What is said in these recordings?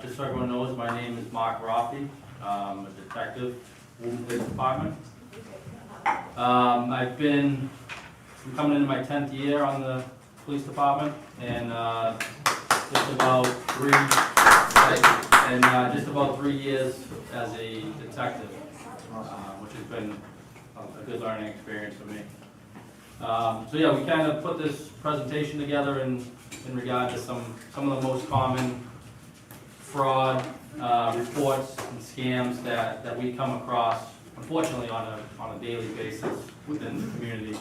Just so everyone knows, my name is Mark Roffe. I'm a detective, Woburn Police Department. I'm coming into my 10th year on the police department, and just about 3 years as a detective, which has been a good learning experience for me. So yeah, we kind of put this presentation together in regard to some of the most common fraud reports and scams that we come across, unfortunately, on a daily basis within the community.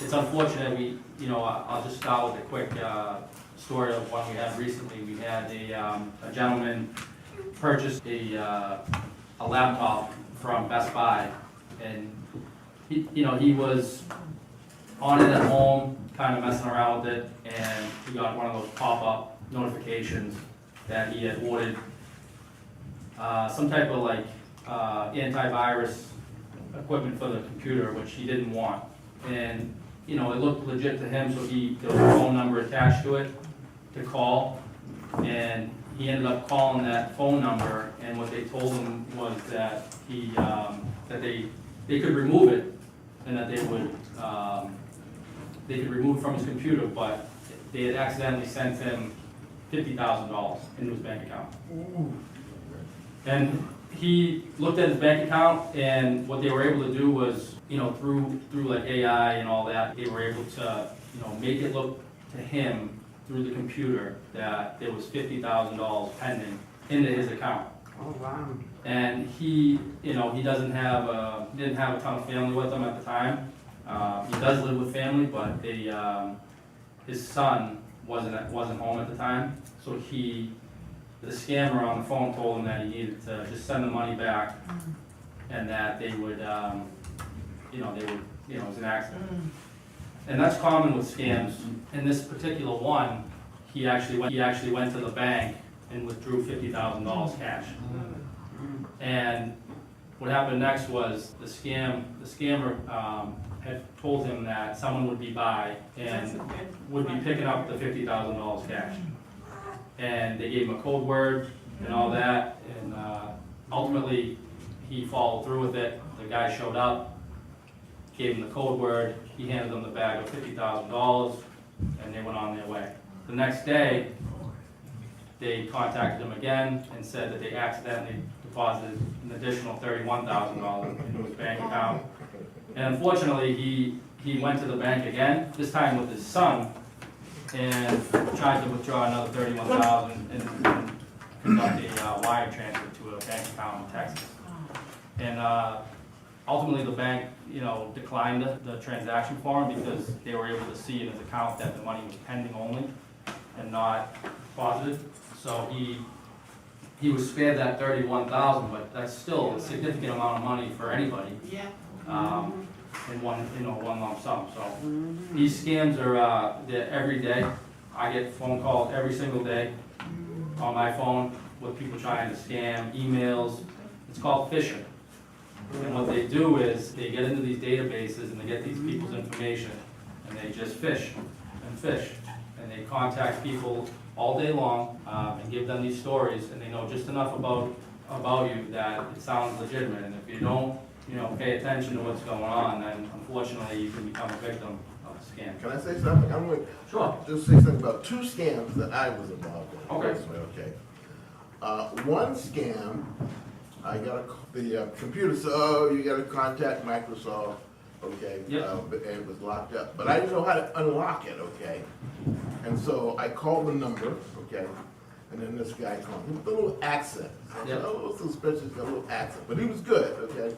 It's unfortunate. I'll just start with a quick story of one we had recently. We had a gentleman purchase a laptop from Best Buy, and he was on it at home, kind of messing around with it, and he got one of those pop-up notifications that he had ordered some type of antivirus equipment for the computer, which he didn't want. And it looked legit to him, so there was a phone number attached to it to call, and he ended up calling that phone number, and what they told him was that they could remove it, and that they could remove it from his computer, but they had accidentally sent him $50,000 into his bank account. And he looked at his bank account, and what they were able to do was, through like AI and all that, they were able to, make it look to him through the computer that there was $50,000 pending into his account. Oh, wow. And he didn't have a ton of family with him at the time. He does live with family, but his son wasn't home at the time. So the scammer on the phone told him that he needed to just send the money back, and that they would, it was an accident. And that's common with scams. In this particular one, he actually went to the bank and withdrew $50,000 cash. And what happened next was the scammer had told him that someone would be by and would be picking up the $50,000 cash. And they gave him a code word and all that, and ultimately he followed through with it. The guy showed up, gave him the code word, he handed them the bag of $50,000, and they went on their way. The next day, they contacted him again and said that they accidentally deposited an additional $31,000 into his bank account. And unfortunately, he went to the bank again, this time with his son, and tried to withdraw another $31,000 and conduct a wire transfer to a bank account in Texas. And ultimately, the bank, declined the transaction for him because they were able to see in his account that the money was pending only and not deposited. So he was spared that $31,000, but that's still a significant amount of money for anybody. Yeah. In one lump sum. So these scams are they're every day. I get phone calls every single day on my phone with people trying to scam, emails. It's called phishing. And what they do is they get into these databases and they get these people's information, and they just fish and fish, and they contact people all day long and give them these stories, and they know just enough about you that it sounds legitimate. And if you don't pay attention to what's going on, then unfortunately you can become a victim of a scam. Can I say something? I'm going Sure. to just say something about two scams that I was involved in. Okay. Okay. One scam, I got the computer, so you got to contact Microsoft, okay? Yep. And it was locked up, but I didn't know how to unlock it, okay? And so I called the number, okay? And then this guy called me with a little accent. So I said, oh, a little suspicious, got a little accent, but he was good, okay?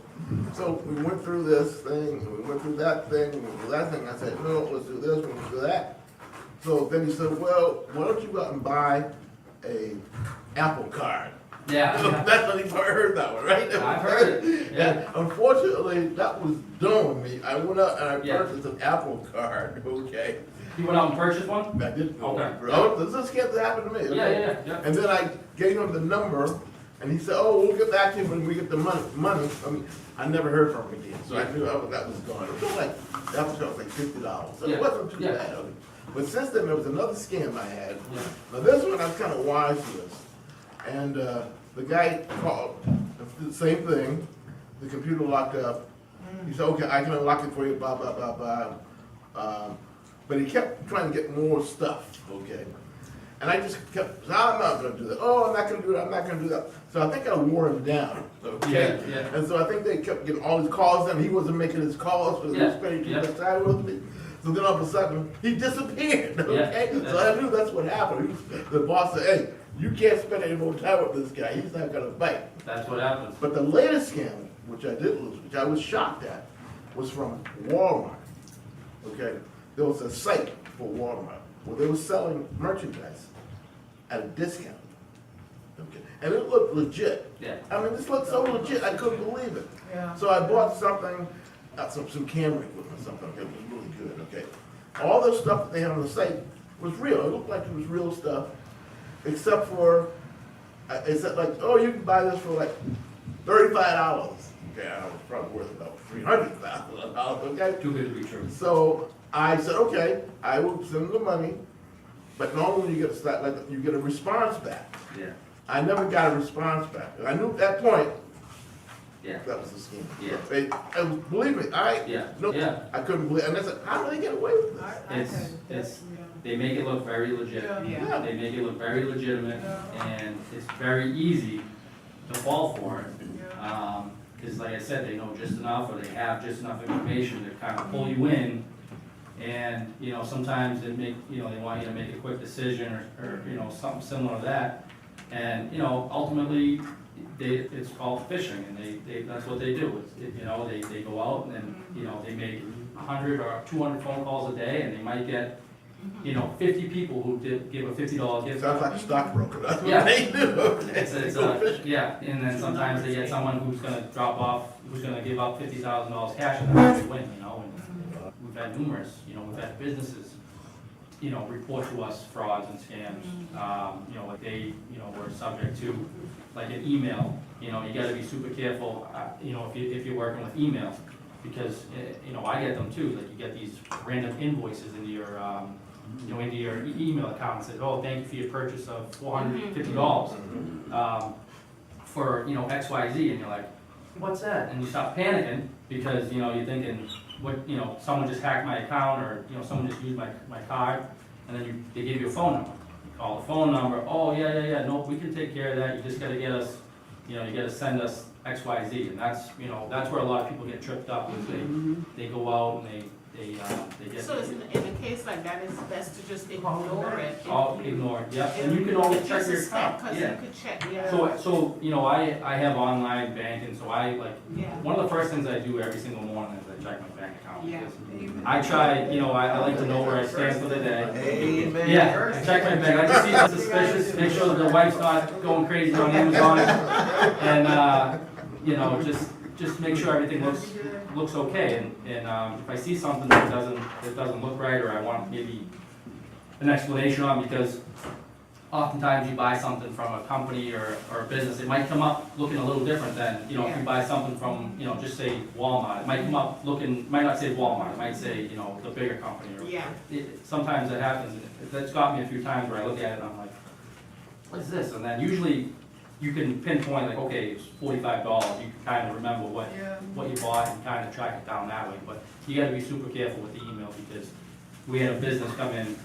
So we went through this thing, and we went through that thing, and we went through that thing. I said, no, let's do this, let's do that. So then he said, well, why don't you go out and buy a Apple Card? Yeah. That's what he heard that one, right? I've heard it. Yeah. And unfortunately, that was done with me. I went out and I Yeah. purchased an Apple Card, okay? You went out and purchased one? I did. Okay. Oh, this is scam that happened to me. Okay? Yeah. And then I gave him the number, and he said, "Oh, we'll get back to you when we get the money." I mean, I never heard from him again, so I knew that was gone. It was like that was like $50, so Yeah. it wasn't too Yeah. bad. Okay. But since then, there was another scam I had. Yeah. Now this one, I was kind of wise to this. And the guy called, the same thing, the computer locked up. He said, okay, I can unlock it for you, blah, blah, blah, blah. But he kept trying to get more stuff, okay? And I just kept, I'm not gonna do that. Oh, I'm not gonna do that, I'm not gonna do that. So I think I wore him down, okay? Yeah, yeah. And so I think they kept getting all his calls in. He wasn't making his calls because he was Yeah, spending too yeah. much time with me. So then all of a sudden, he disappeared, okay? Yeah. So I knew that's what happened. The boss said, hey, you can't spend any more time with this guy. He's not gonna bite. That's what happens. But the latest scam, which I did lose, which I was shocked at, was from Walmart. Okay, there was a site for Walmart where they were selling merchandise at a discount. Okay, and it looked legit. Yeah. I mean, this looked so legit, I couldn't believe it. Yeah. So I bought something, some camera equipment, something. It was really good. Okay, all the stuff that they had on the site was real. It looked like it was real stuff, except for it said like, oh, you can buy this for like $35. Okay, I know it's probably worth about $300,000. Okay. Too good to be true. So I said, okay, I will send them the money, but normally you get you get a response back. Yeah. I never got a response back. And I knew at that point Yeah. that was a scheme. Yeah. And believe me, Yeah. no, Yeah. I couldn't believe. And I said, how do they get away with this? It's they make it look very legit. Yeah. They make it look very legitimate, and it's very easy to fall for it. Because like I said, they know just enough, or they have just enough information to kind of pull you in. And, you know, sometimes they make, you know, they want you to make a quick decision or you know, something similar to that. And, you know, ultimately, it's called phishing, and that's what they do. You know, they go out and, you know, they make 100 or 200 phone calls a day, and they might get, you know, 50 people who give a $50 gift Sounds card. like a stockbroker. That's what Yeah. they do. It's yeah, and then sometimes they get someone who's gonna drop off, who's gonna give up $50,000 cash, and that's they win, you know, and we've had numerous, you know, we've had businesses, you know, report to us frauds and scams, you know, like they, you know, were subject to, like an email, you know, you gotta be super careful, you know, if you're working with email, because, you know, I get them too, like you get these random invoices into your, you know, into your email account and says, oh, thank you for your purchase of $450 for, you know, XYZ, and you're like, what's that? And you start panicking because, you know, you're thinking, what, you know, someone just hacked my account, or, you know, someone just used my card, and then they give you a phone number. You call the phone number, oh, yeah, nope, we can take care of that, you just gotta get us, you know, you gotta send us XYZ, and that's, you know, that's where a lot of people get tripped up, is they go out and they get. So in a case like that, it's best to just ignore it. All ignored, yeah, and you can always check your account, Because yeah. you could check, yeah. So, you know, I have online banking, so I like, Yeah. one of the first things I do every single morning is I check my bank account. Yeah. because I try, you know, I like to know where I stand for the day. Amen. Yeah, I check my bank, I just see it's suspicious, make sure that the wife's not going crazy on Amazon, and, you know, just make sure everything looks okay, and if I see something that doesn't look right, or I want maybe an explanation on, because oftentimes you buy something from a company or a business, it might come up looking a little different than, you know, if you buy something from, you know, just say Walmart, it might come up looking, might not say Walmart, it might say, you know, the bigger company, or Yeah. sometimes that happens, and that's got me a few times where I look at it and I'm like, what's this? And then usually you can pinpoint like, okay, it's $45, you can kind of remember what you bought and kind of track it down that way, but you gotta be super careful with the email, because we had a business come in,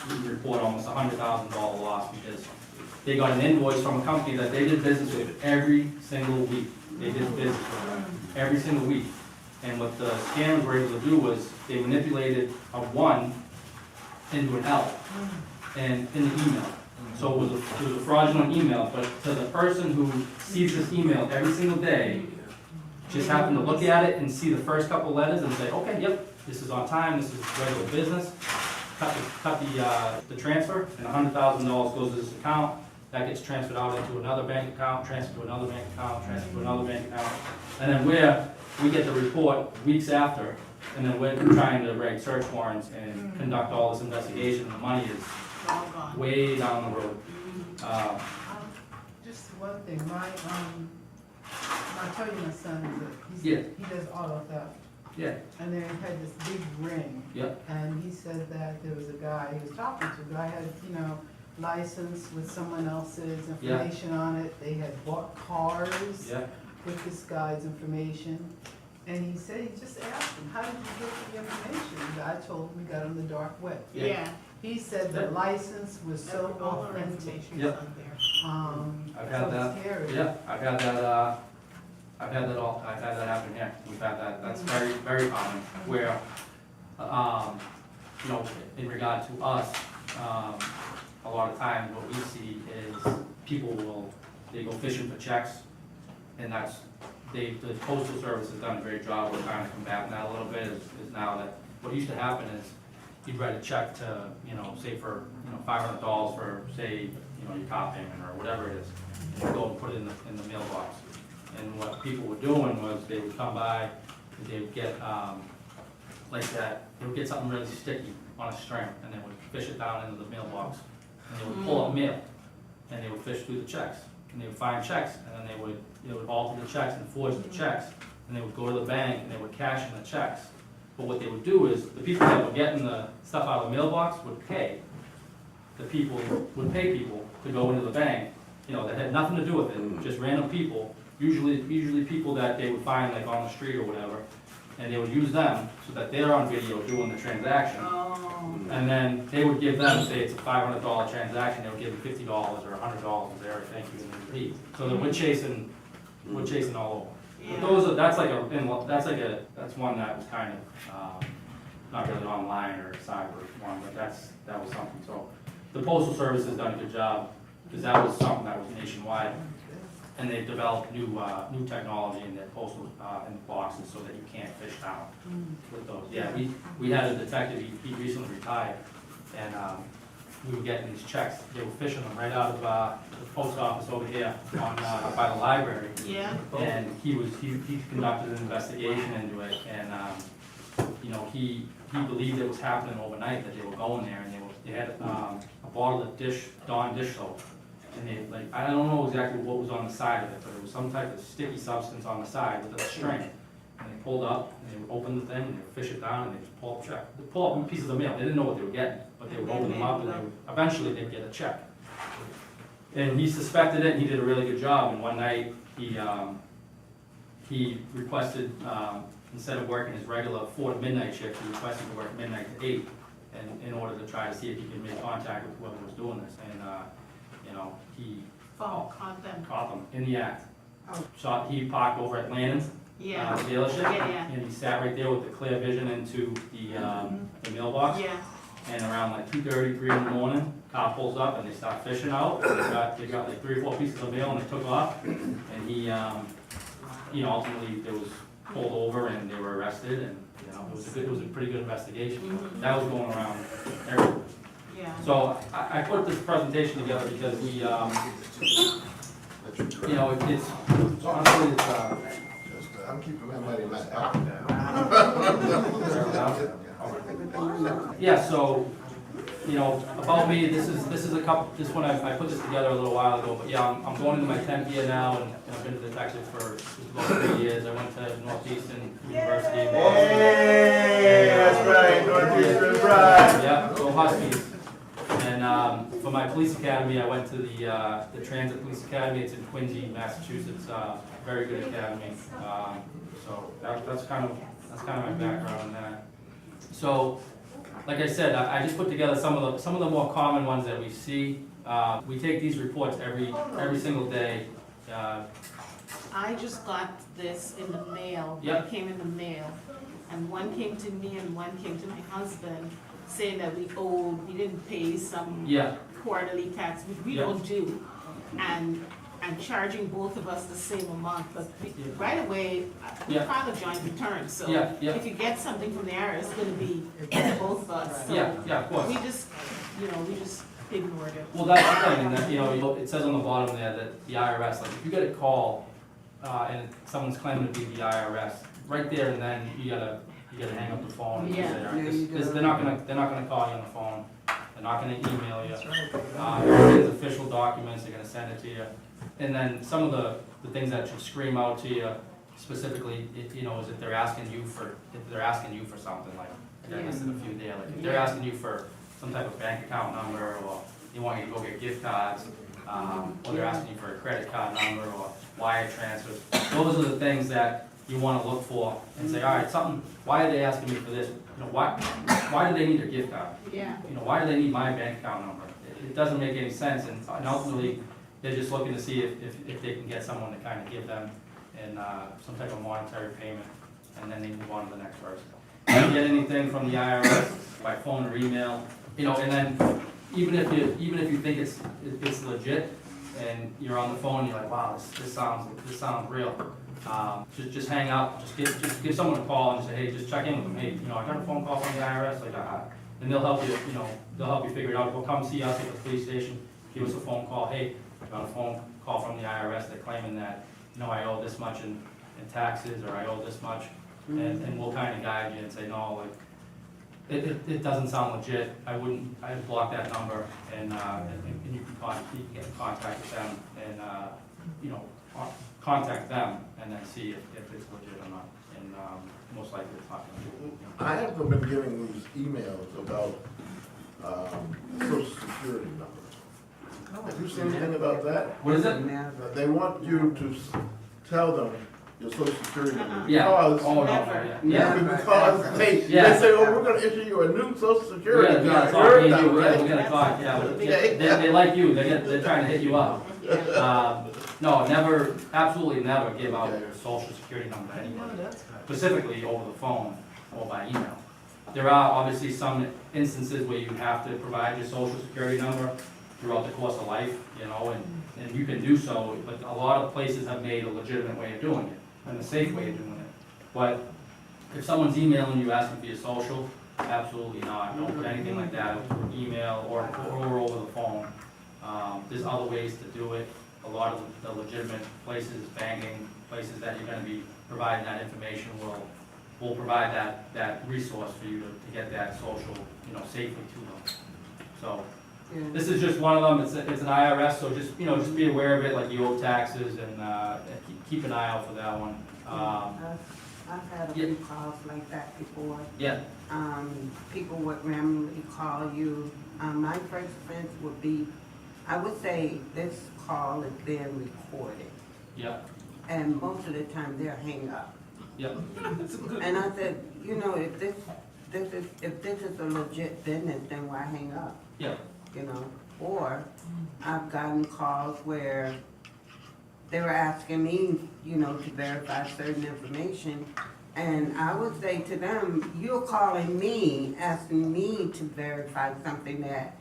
we report almost $100,000 loss, because they got an invoice from a company that they did business with every single week. They did business with them every single week. And what the scammers were able to do was they manipulated a 1 into an L and in the email. So it was a fraudulent email, but to the person who sees this email every single day, just happen to look at it and see the first couple letters and say, okay, yep, this is on time, this is regular business, cut the transfer, and $100,000 goes to this account, that gets transferred out into another bank account, transferred to another bank account, transferred to another bank account, and then we get the report weeks after, and then we're trying to write search warrants and conduct all this investigation, and the money is All gone. way down the road. Just one thing, I tell you my son, Yeah. he does auto theft. Yeah, and they had this big ring. Yep. And he said that there was a guy he was talking to, the guy had, you know, license with someone else's Yeah. information on it. They had bought cars yeah, with this guy's information. And he said, he just asked him, how did you get the information? The guy told him he got it on the dark web. Yeah. He said the license was so All our authentic. information is Yep. on there. I've had So that. scary. yeah, I've had that, I've had that happen here. We've had that, that's very, very common, where, you know, in regard to us, a lot of times what we see is people they go fishing for checks, and the postal service has done a great job of kind of combating that a little bit, is now that, what used to happen is, you'd write a check to, you know, say for, you know, $500 for, say, you know, your car payment or whatever it is, and you go and put it in the mailbox. And what people were doing was, they would come by, and they would get, like that, they would get something really sticky on a string, and they would fish it down into the mailbox, and they would pull up mail, and they would fish through the checks, and they would find checks, and then they would alter the checks and forge the checks, and they would go to the bank, and they would cash in the checks. But what they would do is, the people that were getting the stuff out of the mailbox would pay. The people would pay people to go into the bank, you know, that had nothing to do with it, just random people, usually people that they would find like on the street or whatever, and they would use them so that they're on video doing the transaction. Oh. And then they would give them, say it's a $500 transaction, they would give them $50 or $100 as their thank you and they repeat. So that we're chasing all over. But those are, that's one that was kind of, not really online or cyber one, but that was something. So the Postal Service has done a good job, because that was something that was nationwide. And they've developed new technology in their postal, in the boxes so that you can't fish down with those. Yeah, we had a detective, he recently retired, and, we were getting these checks, they were fishing them right out of, the post office over here on, by the library. Yeah. And he conducted an investigation into it, and, you know, he believed it was happening overnight, that they were going there, and they had, a bottle of Dawn dish soap. And they, like, I don't know exactly what was on the side of it, but it was some type of sticky substance on the side with a string. And they pulled up, and they would open the thing, and they would fish it down, and they just pull up check. They pull up pieces of mail, they didn't know what they were getting, but they would open them up, and they would, eventually they'd get a check. And he suspected it, and he did a really good job, and one night, he requested, instead of working his regular 4 to midnight shift, he requested to work midnight to 8, and in order to try to see if he could make contact with whoever was doing this, and, you know, he Caught them. caught them in the act. Oh. He parked over at Lannon's Yeah. dealership, Yeah. and he sat right there with the clear vision into the mailbox. Yeah. And around like 2:30, 3 in the morning, car pulls up and they start fishing out. They got like 3 or 4 pieces of mail and they took off. And he, you know, ultimately they was pulled over and they were arrested, and you know, it was a pretty good investigation. That was going around everywhere. Yeah. So I put this presentation together because we, you know, it's honestly I'm keeping my money in my pocket. yeah. So you know, about me, this is a couple. This one I put this together a little while ago, but yeah, I'm going into my 10th year now, and I've been a detective for just about 3 years. I went to Northeastern University. In Boston. Hey, that's right, Northeastern Pride. Yeah, go Huskies. And for my police academy, I went to the Transit Police Academy. It's in Quincy, Massachusetts. Very good academy. So that's kind of my background in that. So, like I said, I just put together some of the more common ones that we see. We take these reports every single day. I just got this in the mail. Yep. It came in the mail, and one came to me and one came to my husband, saying that we didn't pay some Yeah, quarterly tax, which we Yeah. don't do, and charging both of us the same amount, but right away, we Yeah. filed a joint return, so yeah, yeah, if you get something from the IRS, it's gonna be both of us, so yeah, of course. we just ignored it. Well, that's the thing, and that, you know, it says on the bottom there that the IRS, like, if you get a call, and someone's claiming to be the IRS, right there and then, you gotta hang up the phone and say, Yeah. all right, this- they're not gonna call you on the phone, they're not gonna email you. Everything's official documents, they're gonna send it to you. And then some of the things that should scream out to you, specifically, you know, is if they're asking you for something, like, I listed a few there, like, if they're asking you for some type of bank account number, or they want you to go get gift cards, or they're asking you for a credit card number, or wire transfers, those are the things that you wanna look for, and say, all right, why are they asking me for this? You know, why do they need a gift card? Yeah. You know, why do they need my bank account number? It doesn't make any sense, and ultimately, they're just looking to see if they can get someone to kind of give them some type of monetary payment, and then they move on to the next person. If you get anything from the IRS by phone or email, you know, and then even if you think it's legit, and you're on the phone, you're like, wow, this sounds real. Just hang up, just give someone a call and say, hey, just check in with them. Hey, you know, I got a phone call from the IRS, like, and they'll help you. You know, they'll help you figure it out. Go come see us at the police station. Give us a phone call. Hey, I got a phone call from the IRS. They're claiming that, you know, I owe this much in taxes, or I owe this much, and we'll kind of guide you and say, no, like, it doesn't sound legit. I'd block that number, and you can get in contact with them, and you know, contact them, and then see if it's legit or not. And most likely it's not going to be. I have been getting these emails about social security number. Have you seen anything about that? What is it? They want you to tell them your social security number. Yeah. Because, Oh, no, yeah. because they Yeah. say, oh, we're gonna issue you a new social security Yeah, card. talk, Heard me that, and you, yeah, right? we're gonna talk, yeah, Okay. they like you, they're trying to hit you up. No, never, absolutely never give out your social security number to No, anybody, that's good. specifically over the phone or by email. There are obviously some instances where you have to provide your social security number throughout the course of life, you know, and you can do so, but a lot of places have made a legitimate way of doing it, and a safe way of doing it. But if someone's emailing you asking for your social, absolutely not, don't put anything like that through email or over the phone. There's other ways to do it. A lot of the legitimate places, banking places that you're gonna be providing that information will provide that resource for you to get that social, you know, safely to them. So, this is just one of them. It's an IRS, so just be aware of it, like you owe taxes, and keep an eye out for that one. I've had a few calls like that before. Yeah, People would randomly call you. My first offense would be, I would say this call is being recorded, yeah, and most of the time they'll hang up. yeah, And I said, you know, if this is a legit business, then why hang up? yeah, You know, or I've gotten calls where they were asking me, you know, to verify certain information, and I would say to them, you're calling me, asking me to verify something that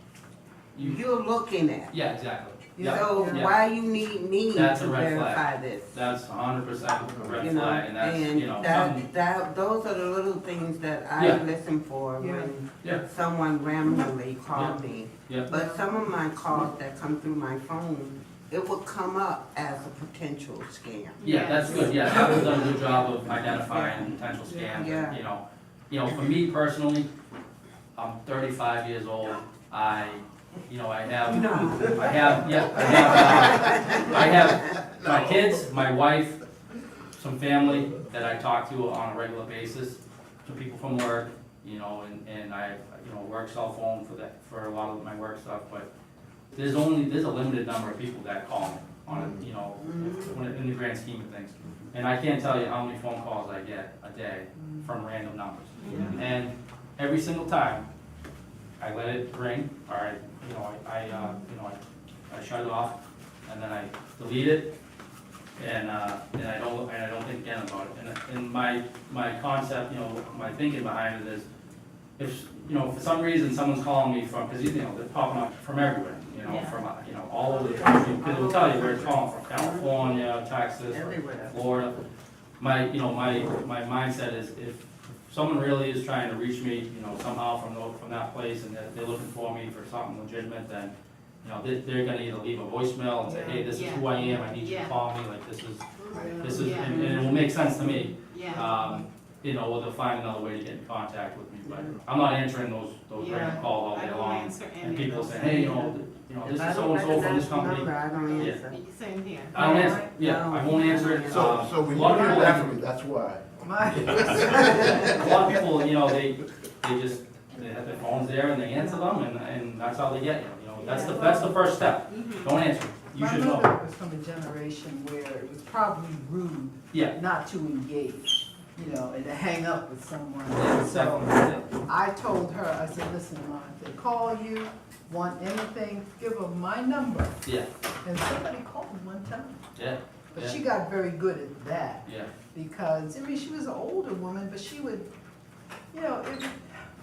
you're looking at. yeah, exactly. Yeah, So yeah. why you need me That's to a red flag. verify this? That's 100% a red You know, flag, and that's, you know, something, those are the little things that I Yeah. listen for Yeah. when yeah, someone randomly called me. yeah, But some of my calls that come through my phone, it would come up as a potential scam. yeah, that's good, yeah, Apple's done a good job of identifying potential scams, Yeah. and, you know, for me personally, I'm 35 years old, I have my kids, my wife, some family that I talk to on a regular basis, some people from work, you know, and I, you know, work cell phone for a lot of my work stuff, but there's a limited number of people that call me on, you know, in the grand scheme of things. And I can't tell you how many phone calls I get a day from random numbers. And every single time, I let it ring, or I shut it off, and then I delete it, and I don't think again about it. And my concept, you know, my thinking behind it is, if, you know, for some reason someone's calling me from, because, you know, they're popping up from everywhere, you know, Yeah. from, you know, all over the country, because it will tell you where it's calling from, California, Texas, Everywhere. Florida. My mindset is, if someone really is trying to reach me, you know, somehow from that place, and they're looking for me for something legitimate, then, you know, they're gonna either leave a voicemail and say, hey, this is who I am, I need you to call me, like, this is, Yeah. and it will make sense to me. Yeah. You know, or they'll find another way to get in contact with me, but I'm not answering those Yeah. random calls all I day don't long. answer any And of people those say, hey, you know, either. you know, If this I is don't so-and-so from this recognize the company. number, I don't Yeah. answer. Same here. I don't answer, yeah, I won't answer it. So when A you lot of hear people, that from me, that's why. My, a lot of people, you know, they just, they have their phones there and they answer them and that's how they get you, you know, that's the first step. Don't answer, you my should mother know. was from a generation where it was probably rude Yeah, not to engage, you know, and to hang up with someone. yeah, So definitely, I told her, I said, listen, Mom, if they call you, want anything, give them my number. yeah, And somebody called me one time. yeah, But Yeah. she got very good at that yeah, because, I mean, she was an older woman, but she would, you know,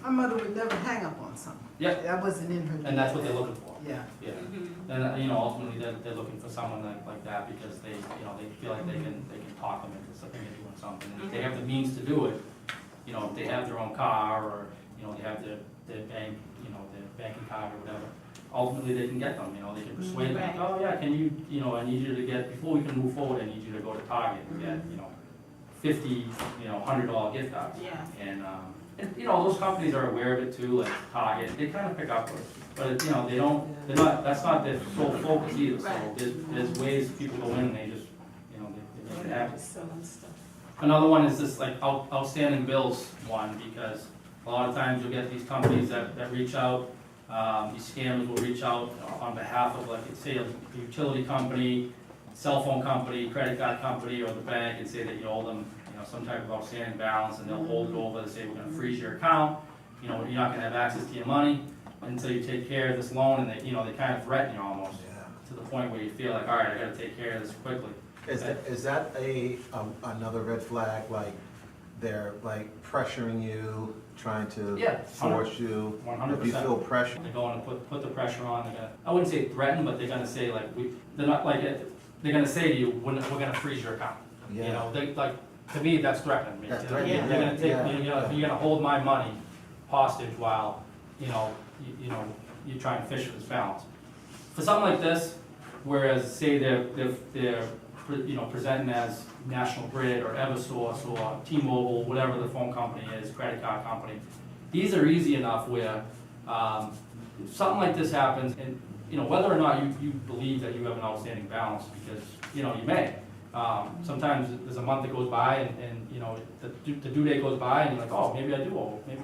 my mother would never hang up on someone. yeah, That wasn't in her. and that's what DNA. they're looking for. Yeah. Yeah, Mhm. and, you know, ultimately, they're looking for someone like that because they, you know, they feel like they can talk them into something, into doing something. And if they have the means to do it, you know, if they have their own car or, you know, they have their bank, you know, their banking card or whatever, ultimately, they can get them, you know, they can persuade them, Right. oh, yeah, can you know, I need you to get, before we can move forward, I need you to go to Target and get, you know, $50, you know, $100 gift cards. Yeah. And, you know, those companies are aware of it too, like Target, they kind of pick up with it. But, you know, they're not, that's not their sole focus either, so Right. there's ways people go in and they just, you know, they make it happen. Just selling stuff. Another one is this like outstanding bills one, because a lot of times you'll get these companies that reach out, these scammers will reach out on behalf of, like, say, a utility company, cell phone company, credit card company, or the bank, and say that you owe them, you know, some type of outstanding balance, and they'll hold it over, they say, we're gonna freeze your account, you know, you're not gonna have access to your money until you take care of this loan, and they, you know, they kind of threaten you almost, to the point where you feel like, all right, I gotta take care of this quickly. Is that another red flag, like they're like pressuring you, trying to Yeah, force you? 100%. If you feel pressure, They're going to put the pressure on, they're gonna, I wouldn't say threaten, but they're gonna say like, they're not like, they're gonna say to you, we're gonna freeze your account. You yeah. know, they, like, to me, that's threatening me. That's You know, threatening, You're gonna take, yeah. you're gonna hold my money hostage while, you know, you're trying to fish for this balance. For something like this, whereas say they're, you know, presenting as National Grid or Eversource or T-Mobile, whatever the phone company is, credit card company, these are easy enough where, if something like this happens, and, you know, whether or not you believe that you have an outstanding balance, because, you know, you may. Sometimes there's a month that goes by and, you know, the due date goes by and you're like, oh, maybe I do owe, maybe.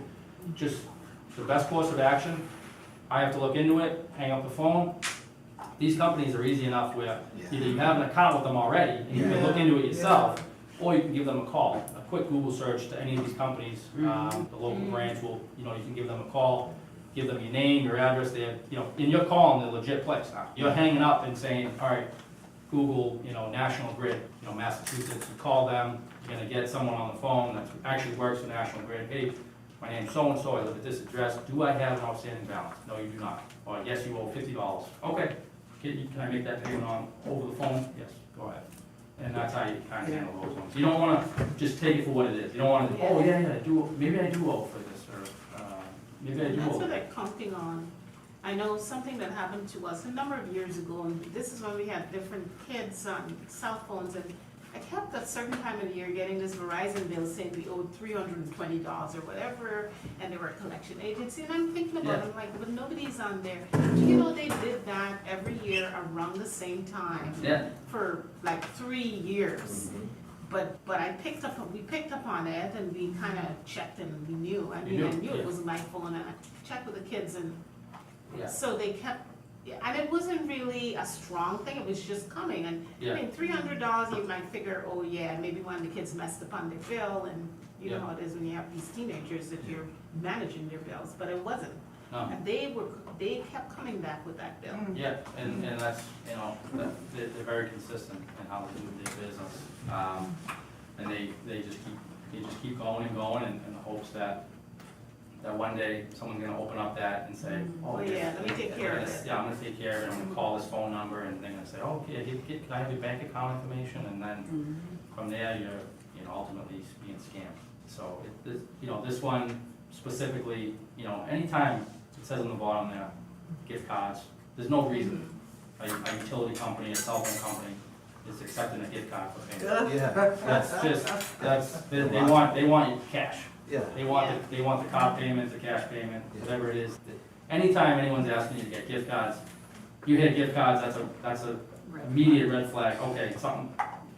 Just the best course of action, I have to look into it, hang up the phone. These companies are easy enough where either you have an account with them already and you can look into it yourself, or you can give them a call. A quick Google search to any of these companies, the local branch will, you know, you can give them a call, give them your name, your address, they're, you know, and you're calling the legit place now. You're hanging up and saying, all right, Google, you know, National Grid, you know, Massachusetts, you call them, you're gonna get someone on the phone that actually works for National Grid. Hey, my name's so-and-so, I live at this address, do I have an outstanding balance? No, you do not. Or yes, you owe $50. Okay, can I make that payment over the phone? Yes, go ahead. And that's how you kind of handle those ones. You don't wanna just take it for what it is. You don't wanna, oh, yeah, maybe I do owe for this, or, maybe I And do that's owe. what they're counting on. I know something that happened to us a number of years ago, and this is when we had different kids on cell phones, and I kept at a certain time of the year getting this Verizon bill saying we owed $320 or whatever, and they were a collection agency, and I'm thinking about it, I'm like, but nobody's on there. You know, they did that every year around the same time Yeah, for like 3 years. But we picked up on it, and we kind of checked and we knew. I You mean, I knew, knew it yeah. was my phone, and I checked with the kids, and yeah, so they kept, yeah, and it wasn't really a strong thing, it was just coming, and I yeah, mean, $300, you might figure, oh yeah, maybe one of the kids messed up on their bill, and you know Yeah. how it is when you have these teenagers that you're managing their bills, but it wasn't. no. And they kept coming back with that bill. Yeah, and that's, you know, they're very consistent in how they do their business. And they just keep going and going in the hopes that one day someone's gonna open up that and say, oh, Oh, yeah, let me take care of it. Yeah, I'm gonna take care of it, I'm gonna call this phone number, and they're gonna say, oh, okay, can I have your bank account information? And then from there, you're, you know, ultimately being scammed. So, you know, this one specifically, you know, anytime it says on the bottom there, gift cards, there's no reason a utility company, a cell phone company is accepting a gift card for payment. Yeah, They want your cash. yeah. They want the card payment, the cash payment, whatever it is. Anytime anyone's asking you to get gift cards, you hit gift cards, that's a immediate red flag, okay, something,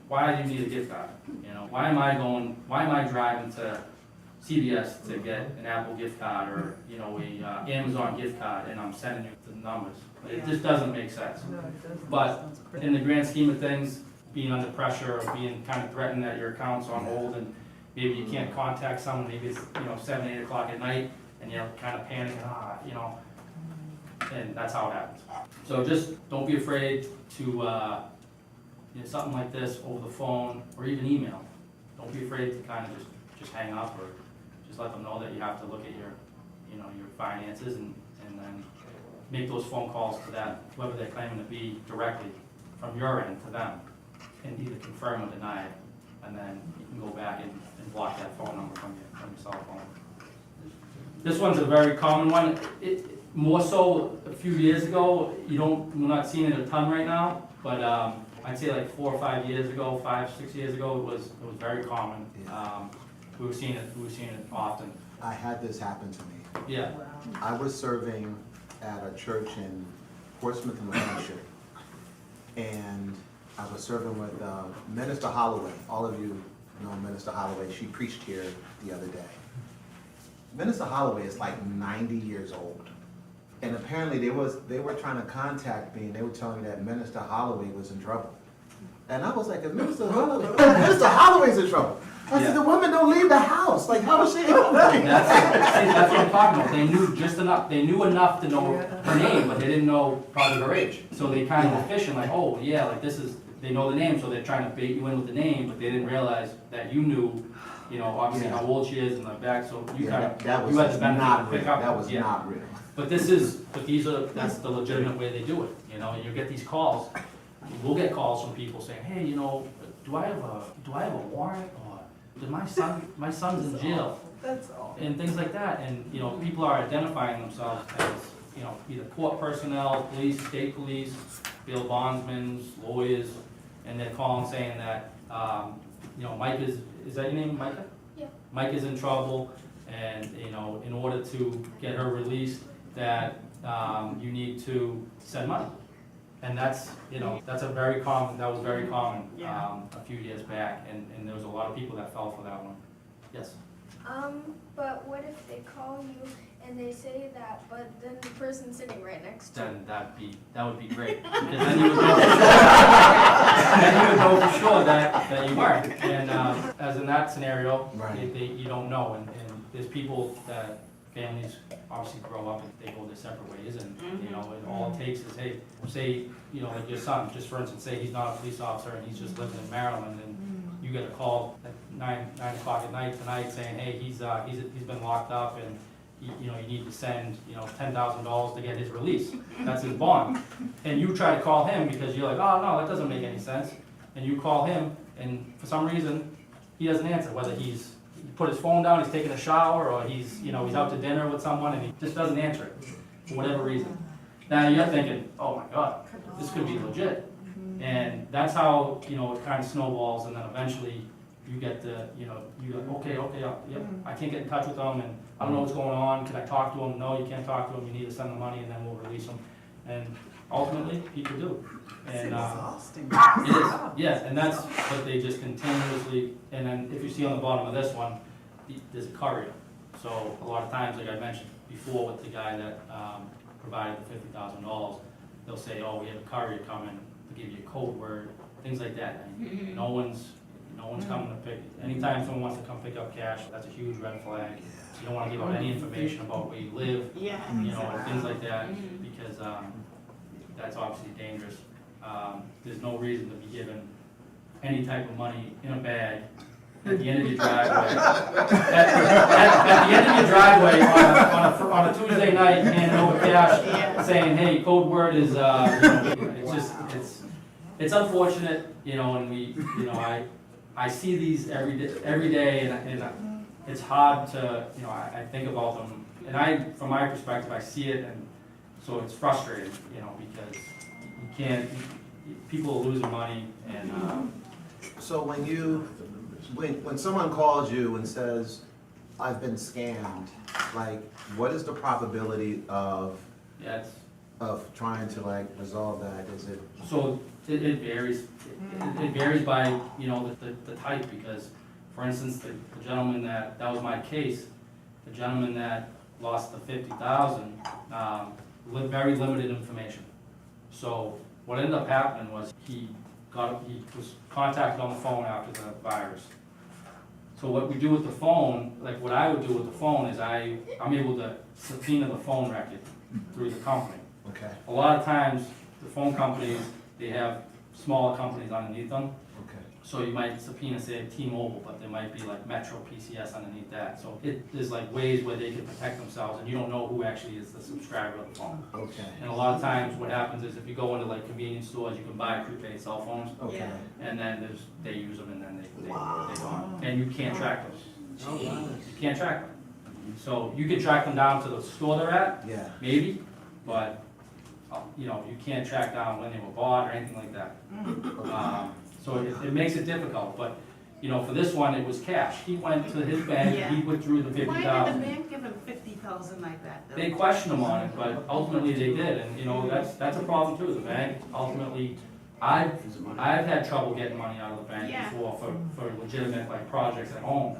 why do you need a gift card? You know, why am I driving to CVS to get an Apple gift card or, you know, a Amazon gift card and I'm sending you the numbers? It just doesn't make sense. No, it doesn't. But Sounds crazy. in the grand scheme of things, being under pressure or being kind of threatened that your account's on hold and maybe you can't contact someone, maybe it's, 7, 8 o'clock at night and you're kind of panicking, and that's how it happens. So just don't be afraid to, something like this over the phone or even email. Don't be afraid to kind of just hang up or just let them know that you have to look at your, your finances and then make those phone calls to that, whoever they're claiming to be directly from your end to them and either confirm or deny it. And then you can go back and block that phone number from your cell phone. This one's a very common one. More so a few years ago, we're not seeing it a ton right now, but I'd say like 4 or 5 years ago, 5, 6 years ago, it was very common. We were seeing it often. I had this happen to me. Yeah. Wow. I was serving at a church in Portsmouth, New Hampshire, and I was serving with Minister Holloway. All of you know Minister Holloway. She preached here the other day. Minister Holloway is like 90 years old, and apparently they were trying to contact me, and they were telling me that Minister Holloway was in trouble. And I was like, if Minister Holloway, Minister Holloway's in trouble. I said, the woman don't leave the house. Like, how is she able to? That's what I'm talking about. They knew just enough. They knew enough to know her name, but they didn't know probably her age. So they kind of were fishing, like, oh yeah, like this is. They know the name, so they're trying to bait you in with the name, but they didn't realize that you knew, obviously how old she is and the back. So you kind of that was you had the benefit not to pick real. up. That was Yeah. not real. But that's the legitimate way they do it. You get these calls. We'll get calls from people saying, hey, do I have a warrant or did my son's in jail? That's all. And things like that, and, people are identifying themselves as, either court personnel, police, state police, bail bondsmen, lawyers, and they're calling saying that, Mike is that your name, Micah? Yeah. Mike is in trouble, and, in order to get her released, that, you need to send money. And that's was very common, Yeah. a few years back, and there was a lot of people that fell for that one. Yes? But what if they call you and they say that, but then the person's sitting right next to you? Then that would be great, because then you would know for sure that you weren't. And as in that scenario, Right. you don't know, and there's people that families obviously grow up and they go their separate ways, and and all it takes is, hey, say like your son, just for instance, say he's not a police officer and he's just living in Maryland, and you get a call at 9 o'clock at night tonight saying, hey, he's been locked up and you need to send $10,000 to get his release. That's his bond. And you try to call him because you're like, oh no, that doesn't make any sense. And you call him, and for some reason he doesn't answer. Whether he put his phone down, he's taking a shower, or he's out to dinner with someone, and he just doesn't answer it for whatever reason. Now you're thinking, oh my God, this could be legit. And that's how it kind of snowballs, and then eventually you get okay, I can't get in touch with them, and I don't know what's going on. Can I talk to them? No, you can't talk to them. You need to send the money, and then we'll release them. And ultimately, people do. It's And exhausting. it is, yes, and that's what they just continuously. And then if you see on the bottom of this one, there's a courier. So a lot of times, like I mentioned before, with the guy that provided the $50,000, they'll say, oh, we have a courier coming to give you a code word, things like that. And no one's coming to pick. Anytime someone wants to come pick up cash, that's a huge red flag. You don't want to give out any information about where you live, Yeah. and things like that, because that's obviously dangerous. There's no reason to be given any type of money in a bag at the end of your driveway. At the end of your driveway on a Tuesday night, handing over cash, saying, hey, code word is, it's unfortunate, and I see these every day, and it's hard to, I think about them, and from my perspective, I see it, and so it's frustrating, because you can't, people are losing money, and, So when someone calls you and says, I've been scammed, like, what is the probability of, yeah, of trying to like resolve that? Is it, So it varies, it varies by, you know, the type, because, for instance, the gentleman that was my case, the gentleman that lost the 50,000, very limited information. So what ended up happening was he was contacted on the phone after the virus. So what we do with the phone, like what I would do with the phone is I'm able to subpoena the phone record through the company. okay, A lot of times, the phone companies, they have smaller companies underneath them, okay. so you might subpoena, say, T-Mobile, but there might be like Metro PCS underneath that. So there's like ways where they can protect themselves, and you don't know who actually is the subscriber of the phone. Okay, And a lot of times, what happens is if you go into like convenience stores, you can buy prepaid cell phones, okay. Yeah. and then they use them, and then they Wow. gone. And you can't track them. Oh, wow. You can't track them. So you can track them down to the store they're at, Yeah, maybe, but, you know, you can't track down when they were bought or anything like that. So it makes it difficult, but, you know, for this one, it was cash. He went to his bank, he withdrew the Why did the 50,000. bank give him 50,000 like that, though? They questioned him on it, but ultimately they did, and, you know, that's a problem too. The bank ultimately, I've had trouble getting money out of the bank Yeah. before for legitimate, like, projects at home,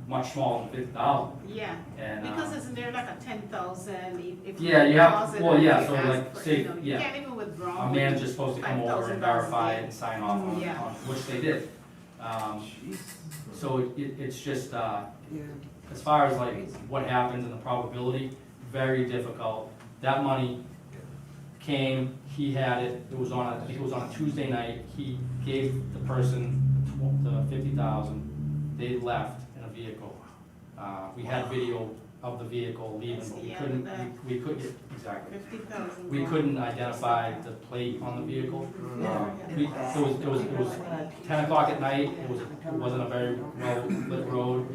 much smaller than 50,000. Yeah, And, because isn't there like a 10,000 if you Yeah, you have- deposit well, or yeah, you so, ask like, for, say, you know, you yeah. can't even withdraw. a manager's supposed to come over and verify it and sign off on, Yeah. which they did. So it's just, Yeah. as far as like what happens and the probability, very difficult. That money came, he had it, I think it was on a Tuesday night, he gave the person the 50,000, they left in a vehicle. We had video of the vehicle leaving, but we Yeah, couldn't, that- we couldn't, exactly. 50,000. We couldn't identify the plate on the vehicle. It was 10 o'clock at night, it wasn't a very well lit road.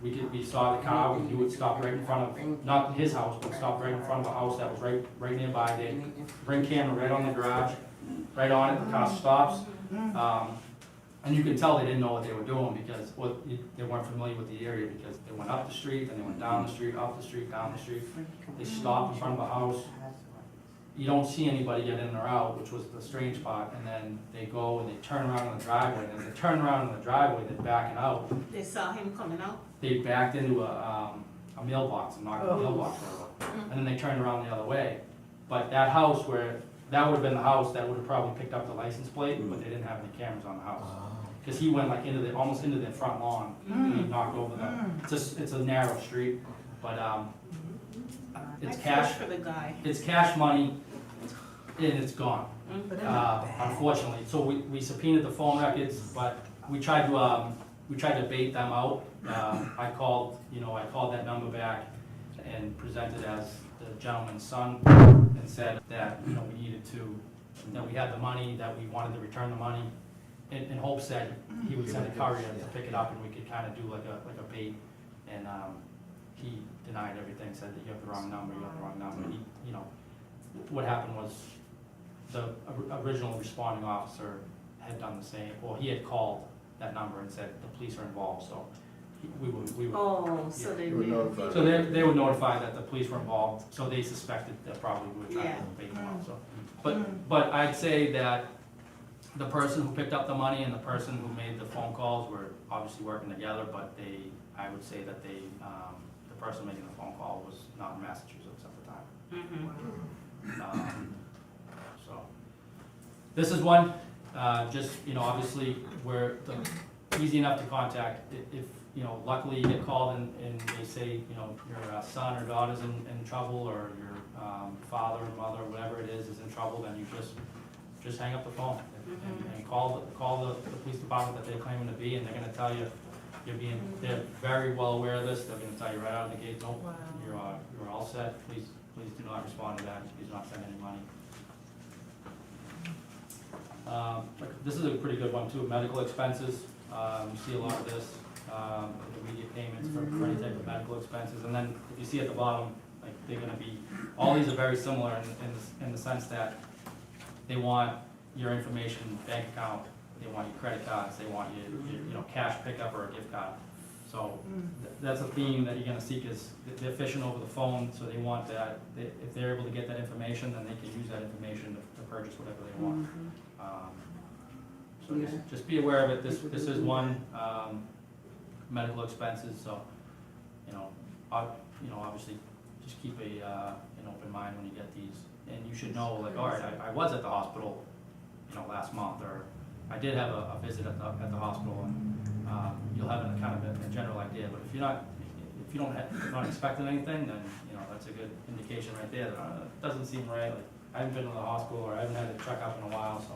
We saw the car, we knew it stopped right in front of, not his house, but stopped right in front of a house that was right nearby. They bring camera right on the garage, right on it, the car stops. And you can tell they didn't know what they were doing because they weren't familiar with the area, because they went up the street, then they went down the street, up the street, down the street. They stopped in front of a house. You don't see anybody get in or out, which was the strange part, and then they go and they turn around in the driveway, and as they turn around in the driveway, they're backing out. They saw him coming out? They backed into a mailbox and knocked the mailbox over, and then they turned around the other way. But that house that would have been the house that would have probably picked up the license plate, but they didn't have any cameras on the house. Because he went like almost into their front lawn, and he knocked over it's a narrow street, but, it's I cash. feel for the guy. It's cash money, and it's gone, Mhm. unfortunately. So we subpoenaed the phone records, but we tried to bait them out. I called that number back and presented as the gentleman's son, and said that, you know, that we had the money, that we wanted to return the money, in hopes that he would send a courier to pick it up and we could kind of do like a bait. And, he denied everything, said that you have the wrong number, you have the wrong number. You know, what happened was the original responding officer had done the same, or he had called that number and said the police are involved, so we would. Oh, so they You were knew. notified. So they were notified that the police were involved, so they suspected that probably we were trying to bait them out, so. But I'd say that the person who picked up the money and the person who made the phone calls were obviously working together, but I would say that the person making the phone call was not in Massachusetts at the time. Mhm. So, this is one, just, you know, obviously, easy enough to contact. If, you know, luckily you get called and they say, you know, your son or daughter's in trouble, or your father or mother, whatever it is in trouble, then you just hang up the phone and call the police department that they're claiming to be, and they're gonna tell you, they're very well aware of this. They're gonna tell you right out of the gate, nope, you're all set, please do not respond to that, please do not send any money. This is a pretty good one too, medical expenses, you see a lot of this, immediate payments for any type of medical expenses, and then if you see at the bottom, like, they're gonna be, all these are very similar in the sense that they want your information, bank account, they want your credit cards, they want your cash pickup or a gift card. So that's a theme that you're gonna seek is they're fishing over the phone, so they want that, if they're able to get that information, then they can use that information to purchase whatever they want. So Yeah. just be aware of it, this is one, medical expenses, so, you know, obviously, just keep an open mind when you get these. And you should know, like, all right, I was at the hospital, last month, or I did have a visit at the hospital, and, you'll have a kind of a general idea, but if you're not expecting anything, then, that's a good indication right there, that it doesn't seem right, like, I haven't been to the hospital, or I haven't had a checkup in a while, so.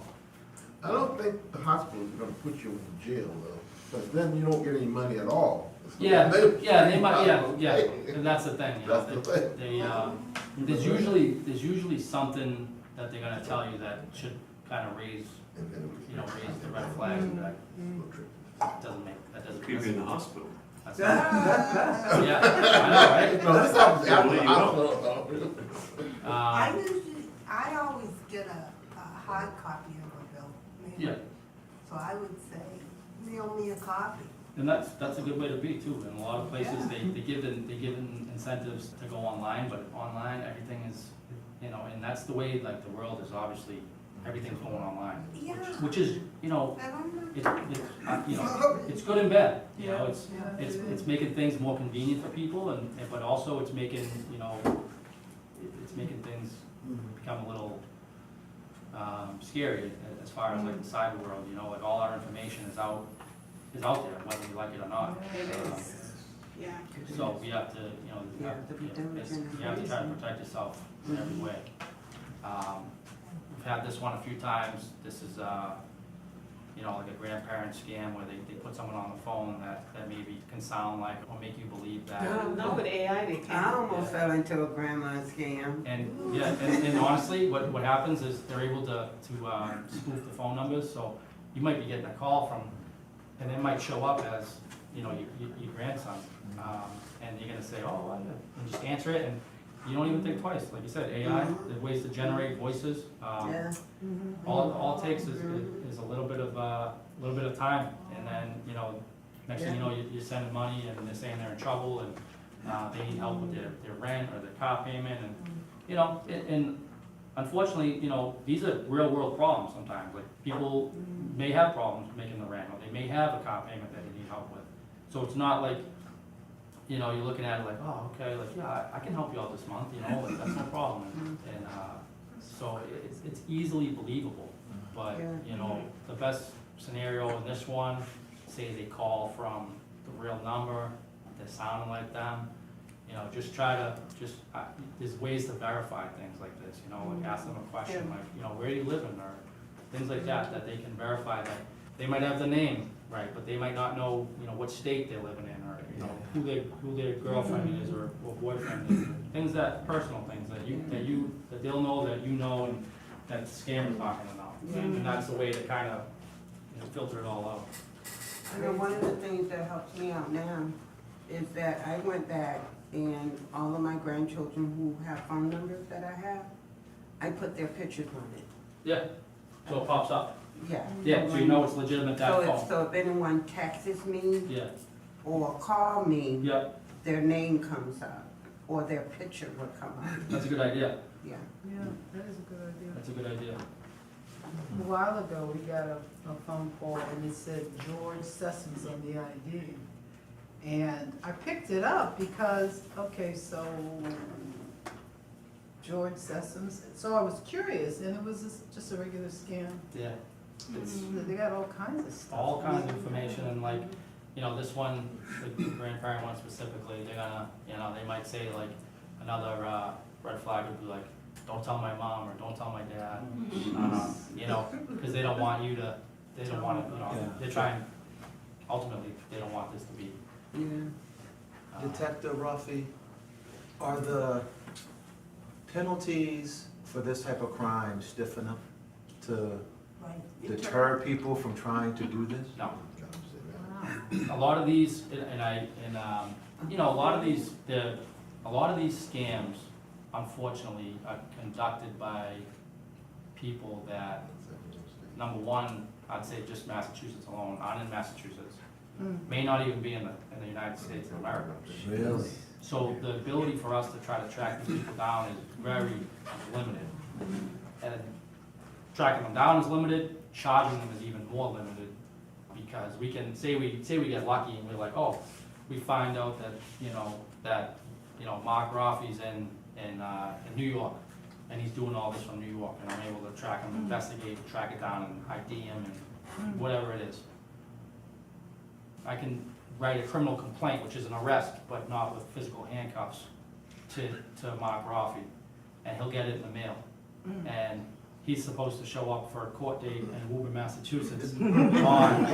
I don't think the hospital's gonna put you in jail though, because then you don't get any money at all. Yeah, they might, yeah, Okay. and that's the thing, That's the thing. there's usually something that they're gonna tell you that should kind of raise the red flags, and that doesn't Keep you in the hospital. That's not, yeah, I know, right? No, this happens after the Yeah, well, hospital. I always get a hard copy of a bill. Yeah, So I would say, mail me a copy. and that's a good way to be too. In a lot of places, they give incentives to go online, but online, everything is, and that's the way, like, the world is obviously, everything's going online. Yeah. Which is, And I'm not. it's good and bad, Yeah, it's making things more convenient for people, but also it's making, it's making things become a little, scary as far as like the cyber world, like all our information is out there, whether we like it or not. It is, yeah. So we have to, You have to be diligent. you have to try to protect yourself in every way. We've had this one a few times. This is, like a grandparent scam where they put someone on the phone that maybe can sound like, or make you believe that. Now with AI, they I can. almost fell into a grandma scam. And, yeah, and honestly, what happens is they're able to spoof the phone numbers, so you might be getting a call from, and it might show up as, your grandson. And you're gonna say, oh, well, yeah, and just answer it, and you don't even think twice. Like you said, AI, there's ways to generate voices. Yeah. All it takes is a little bit of time, and then, next thing you know, you're sending money, and they're saying they're in trouble, and they need help with their rent or their car payment, and, and unfortunately, these are real world problems sometimes. Like, people may have problems making the rent, or they may have a car payment that they need help with. So it's not like, you're looking at it like, oh, okay, like, yeah, I can help you out this month, like, that's no problem. And so it's easily believable, but, the best scenario in this one, say they call from the real number, they're sounding like them, just try to, there's ways to verify things like this, like ask them a question, like, where are you living, or things like that they can verify that. They might have the name, right, but they might not know, what state they're living in, or, who their girlfriend is, or boyfriend is. Things personal things that they'll know that and that the scammer's talking about. And that's the way to kind of, filter it all out. I know one of the things that helps me out now is that I went back and all of my grandchildren who have phone numbers that I have, I put their pictures on it. Yeah, so it pops up. Yeah. Yeah, so you know it's legitimate, that phone. So if anyone texts me Yeah, or call me, yeah, their name comes up or their picture will come up. that's a good idea. Yeah. Yeah, that is a good idea. That's a good idea. A while ago, we got a phone call and it said George Sessoms on the ID. And I picked it up because, okay, so George Sessoms, so I was curious, and it was just a regular scam. Yeah, it's They got all kinds of stuff. all kinds of information, and like, this one, the grandparent one specifically, they're gonna, they might say like, another red flag would be like, don't tell my mom, or don't tell my dad, because they don't want you to, they don't want it, they're trying, ultimately, they don't want this to be. Yeah. Detective Ruffy, are the penalties for this type of crime stiff enough to deter people from trying to do this? No. A lot of these, a lot of these scams, unfortunately, are conducted by people that, number one, I'd say just Massachusetts alone, aren't in Massachusetts. may not even be in the United States of America. Really? So the ability for us to try to track these people down is very limited. And tracking them down is limited, charging them is even more limited, because we can, say we get lucky and we're like, oh, we find out that, Mark Roffey's in New York, and he's doing all this from New York, and I'm able to track him, investigate, track it down, and ID him, and whatever it is. I can write a criminal complaint, which is an arrest, but not with physical handcuffs, to Mark Roffey, and he'll get it in the mail. And he's supposed to show up for a court date in Woburn, Massachusetts on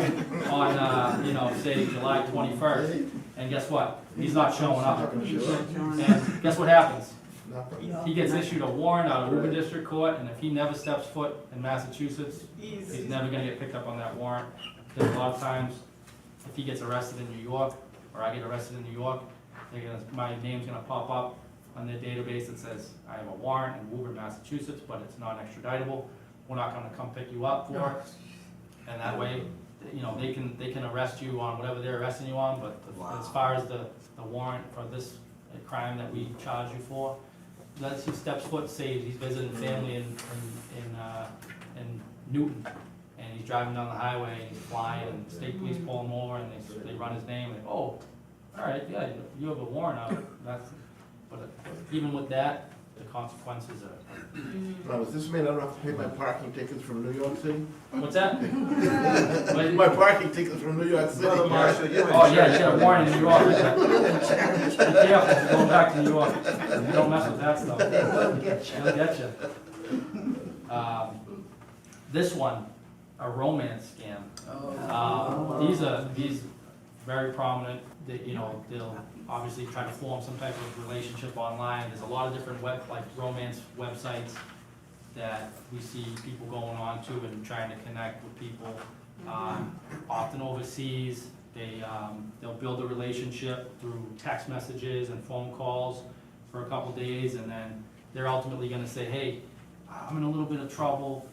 say July 21st, and guess what? He's not showing up. And guess what happens? Nothing. He gets issued a warrant out of Woburn District Court, and if he never steps foot in Massachusetts, he's never gonna get picked up on that warrant. Because a lot of times, if he gets arrested in New York, or I get arrested in New York, my name's gonna pop up on their database that says, I have a warrant in Woburn, Massachusetts, but it's not extraditable. We're not gonna come pick you up for it. And that way, they can arrest you on whatever they're arresting you on, but as far as the warrant for this crime that we charge you for, that's, he steps foot, say he's visiting family in Newton, and he's driving down the highway, and he's flying, and the state police pull him over, and they run his name, and, oh, all right, yeah, you have a warrant out, but even with that, the consequences are, Now, does this mean I don't have to pay my parking tickets from New York City? what's that? My parking tickets from New York City. Brother Marshall, you're in Oh, yeah, church. you got a warrant in New York. Be careful, going back to New York, you don't mess with that stuff. They'll get you. They'll get you. This one, a romance scam. These very prominent, they'll obviously try to form some type of relationship online. There's a lot of different romance websites that we see people going on to and trying to connect with people. Often overseas, they'll build a relationship through text messages and phone calls for a couple days, and then they're ultimately gonna say, hey, I'm in a little bit of trouble,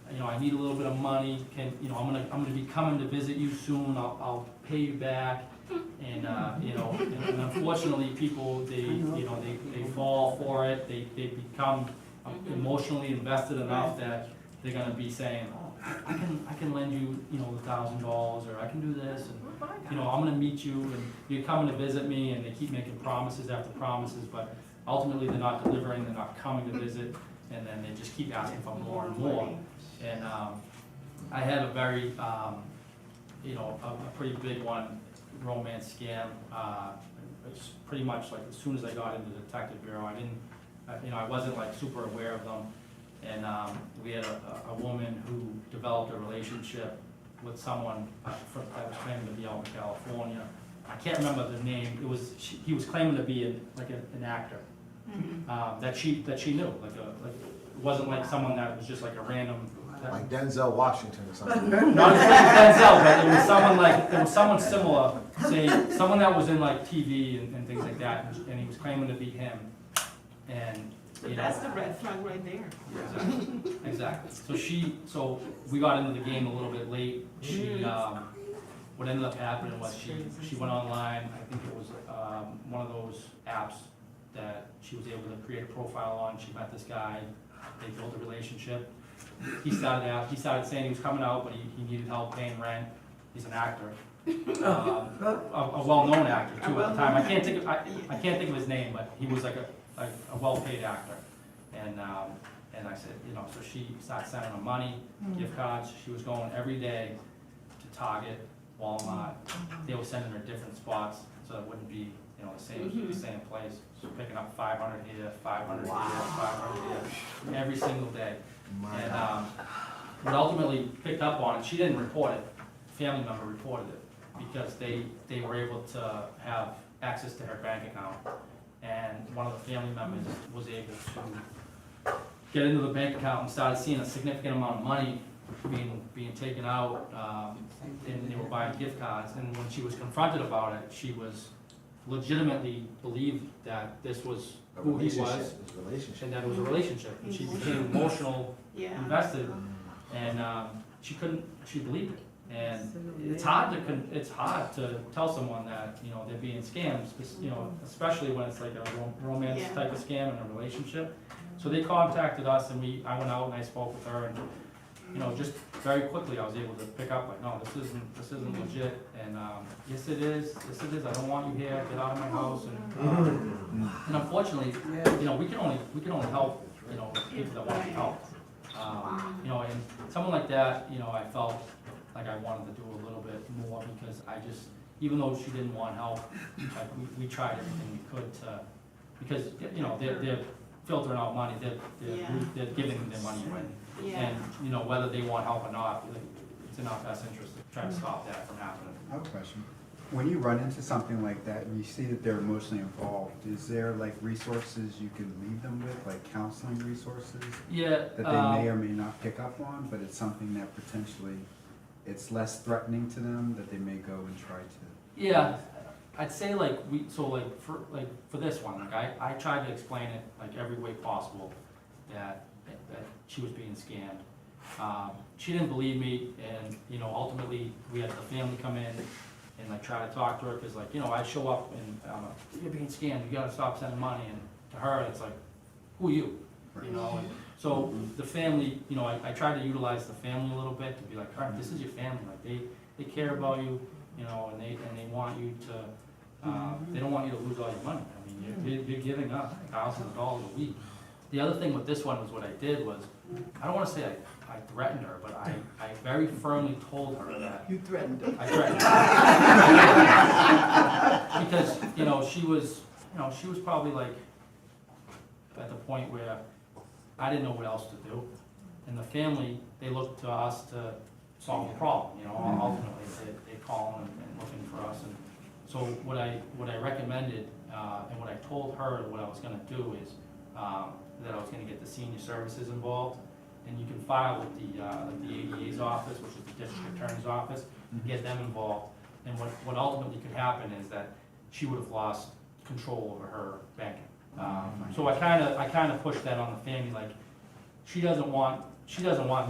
I need a little bit of money, I'm gonna be coming to visit you soon, I'll pay you back. And and unfortunately, people, they fall for it, they become emotionally invested enough that they're gonna be saying, oh, I can lend you, $1,000, or I can do this, and, I'm gonna meet you, and you're coming to visit me, and they keep making promises after promises, but ultimately, they're not delivering, they're not coming to visit, and then they just keep asking for more and more. And I had a very, a pretty big one, romance scam. It's pretty much like as soon as I got into the detective bureau, I wasn't like super aware of them. And we had a woman who developed a relationship with someone that was claiming to be out in California. I can't remember the name. He was claiming to be an actor that she knew. It wasn't like someone that was just like a random. Like Denzel Washington or something. Not exactly Denzel, but it was someone similar, say, someone that was in like TV and things like that, and he was claiming to be him. And, But that's the red flag right there. Yeah, exactly. So we got into the game a little bit late. What ended up happening was she went online, I think it was one of those apps that she was able to create a profile on. She met this guy, they built a relationship. He started saying he was coming out, but he needed help paying rent. He's an actor, a well-known actor too at the time. I can't think of his name, but he was like a well-paid actor. And I said, so she started sending him money, gift cards. She was going every day to Target, Walmart. They were sending her different spots, so it wouldn't be the same place. So picking up 500 here, 500 here, 500 here, every single day. And what ultimately picked up on it, she didn't report it, a family member reported it, because they were able to have access to her bank account. And one of the family members was able to get into the bank account and started seeing a significant amount of money being taken out, and they were buying gift cards. And when she was confronted about it, she was legitimately believed that this was who he was, and that it was a relationship. And she became emotional, invested, and she believed it. And it's hard to tell someone that, you know, they're being scammed, you know, especially when it's like a romance Yeah. type of scam in a relationship. So they contacted us and I went out and I spoke with her and, you know, just very quickly I was able to pick up like, no, this isn't legit. And, yes it is, I don't want you here, get out of my house. And unfortunately, you know, we can only help, you know, people that want to help. You know, and someone like that, you know, I felt like I wanted to do a little bit more because I just, even though she didn't want help, like we tried everything we could to, because, you know, they're filtering out money, they're giving their money away. Yeah. And, you know, whether they want help or not, it's in our best interest to try to stop that from happening. I have a question. When you run into something like that and you see that they're emotionally involved, is there like resources you can leave them with, like counseling resources Yeah. that they may or may not pick up on, but it's something that potentially it's less threatening to them that they may go and try to? Yeah, I'd say like for this one, like I tried to explain it like every way possible that she was being scammed. She didn't believe me, and you know, ultimately we had the family come in and like try to talk to her because like, you know, I show up and you're being scammed, you gotta stop sending money, and to her it's like, who are you? You know, and so the family, you know, I tried to utilize the family a little bit to be like, all right, this is your family, like they care about you, you know, and they want you to, they don't want you to lose all your money. I mean, you're giving up thousands of dollars a week. The other thing with this one was what I did was, I don't wanna say I threatened her, but I very firmly told her that. You threatened her. I threatened her. Because, you know, she was probably like, at the point where I didn't know what else to do. And the family, they looked to us to solve the problem, you know, ultimately, they call and looking for us. And so what I recommended, and what I told her what I was gonna do is, that I was gonna get the senior services involved. And you can file with the ADA's office, which is the district attorney's office, get them involved. And what ultimately could happen is that she would have lost control over her banking. So I kind of pushed that on the family, like, she doesn't want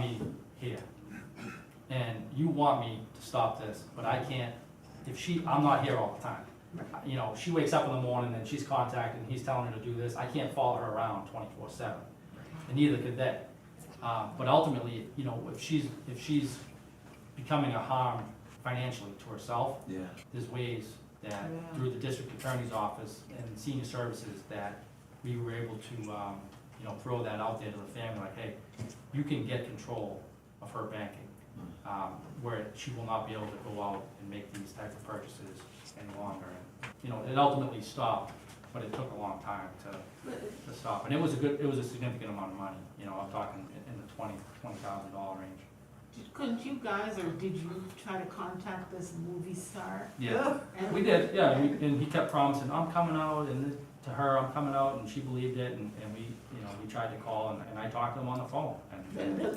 me here. And you want me to stop this, but I can't, I'm not here all the time. You know, she wakes up in the morning and she's contacting, he's telling her to do this, I can't follow her around 24/7. And neither could they. But ultimately, you know, if she's becoming a harm financially to herself, there's ways that through the district attorney's office and senior services that we were able to, you know, throw that out there to the family, like, hey, you can get control of her banking, where she will not be able to go out and make these type of purchases any longer. And, you know, it ultimately stopped, but it took a long time to stop. And it was a significant amount of money, you know, I'm talking in the $20,000 range. Couldn't you guys, or did you try to contact this movie star? Yeah, And- we did, yeah, and he kept promising, I'm coming out, and to her, I'm coming out, and she believed it, and we, you know, we tried to call, and I talked to him on the phone.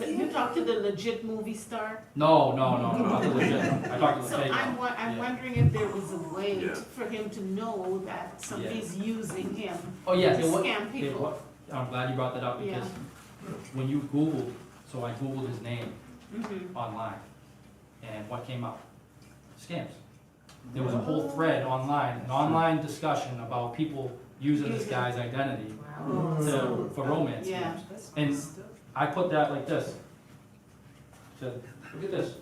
You talked to the legit movie star? No, not the legit, I talked to the So fake I'm one. wondering if there was a way for him to know that somebody's using him Oh, yeah, to scam it people. wa- I'm glad you brought that up, because when you Googled, so I Googled his name Mhm. online, and what came up? Scams. There was a whole thread online, an online discussion about people using this guy's identity for romance Yeah. scams. And I put that like this. Said, look at this.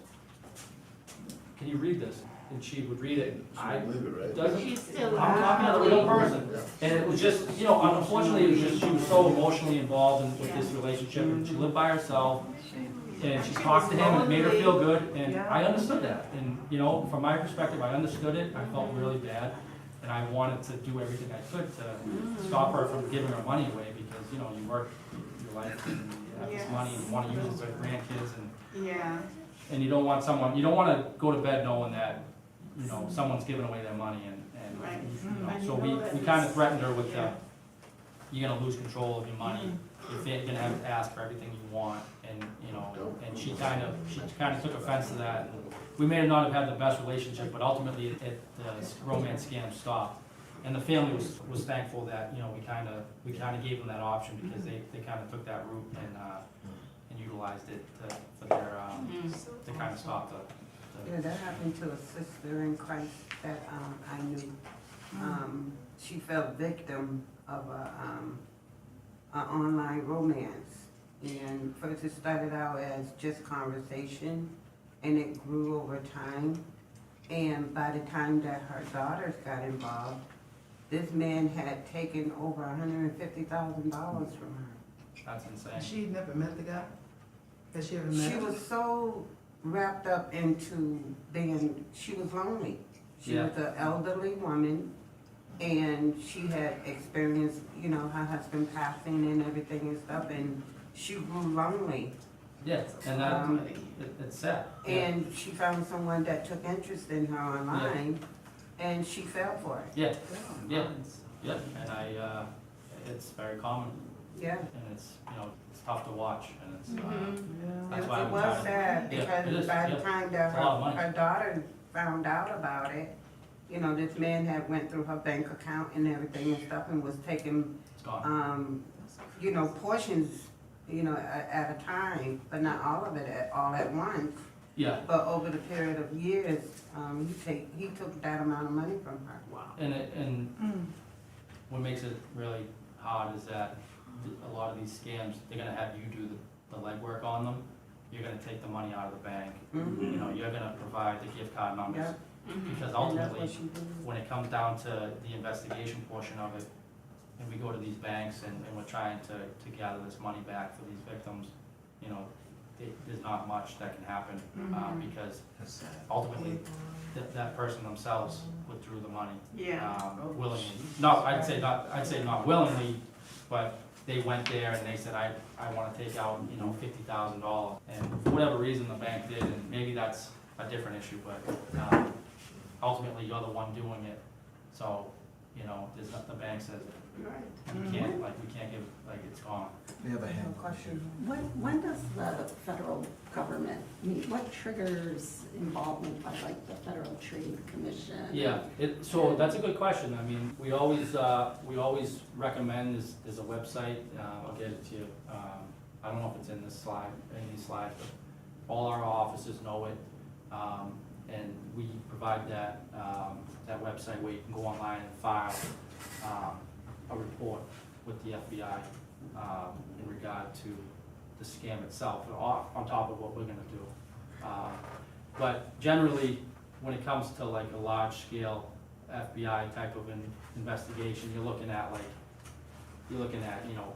Can you read this? And she would read it. I believe it, right? Doesn't, She's still. I'm talking to a real person. And it was just, you know, unfortunately, it was just, she was so emotionally involved with this relationship, and she lived by herself. And she talked to him, and it made her feel good, and I understood that. And, you know, from my perspective, I understood it, I felt really bad, and I wanted to do everything I could to stop her from giving her money away, because, you know, you work your life, and you have this money, and you wanna use it for grandkids, Yeah. and you don't wanna go to bed knowing that, you know, someone's giving away their money, and, Right. you know, And so you we know that kinda it's- threatened her with yeah. you're gonna lose control of your money, you're gonna have to ask for everything you want, and, you know, and she kinda took offense to that. And we may not have had the best relationship, but ultimately, the romance scam stopped. And the family was thankful that, you know, we kinda gave them that option, because they kinda took that route and utilized it for their, to kinda stop Yeah, that happened to a sister in Christ that, I knew. She fell victim of a online romance. And first it started out as just conversation, and it grew over time. And by the time that her daughters got involved, this man had taken over $150,000 from her. That's insane. She never met the guy? Has she ever met She him? was so wrapped up into being, she was lonely. She Yeah. was an elderly woman, and she had experienced, you know, her husband passing and everything and stuff, and she grew lonely. Yeah, and that, Um, it's sad. Yeah. And she found someone that took interest in her online, and she fell for it. Yeah, yeah, yeah, and it's very common, Yeah. and it's, you know, it's tough to watch, and it's, Mhm. Yeah. That's It why I'm was trying to- sad, Yeah, it because is, by the yeah. time that It's a lot of money. her daughter found out about it, you know, this man had went through her bank account and everything and stuff, and was taking, it's gone. you know, portions, you know, at a time, but not all of it all at once. Yeah, But over the period of years, he took that amount of money from her. Wow. and what makes it really hard is that a lot of these scams, they're gonna have you do the legwork on them. You're gonna take the money out of the bank, Mhm. you know, you're gonna provide the gift card numbers. Yeah. Because And that's ultimately, what she did. when it comes down to the investigation portion of it, and we go to these banks and we're trying to gather this money back for these victims, you know, there's not much that can happen, because ultimately, that person themselves withdrew the money, Yeah. willingly. No, I'd say not willingly, but they went there and they said, I wanna take out, you know, $50,000. And for whatever reason, the bank did, and maybe that's a different issue, but, ultimately, you're the one doing it. So, you know, there's not, the bank says, Right. we can't give, like, it's gone. We have a hand No question. question. When does the federal government meet? What triggers involvement by like the Federal Trade Commission? Yeah, so that's a good question. I mean, we always recommend, there's a website, I'll get it to you. I don't know if it's in this slide, any of these slides, but all our offices know it. And we provide that website where you can go online and file, a report with the FBI, in regard to the scam itself, on top of what we're gonna do. But generally, when it comes to like a large-scale FBI type of investigation, you're looking at, you know,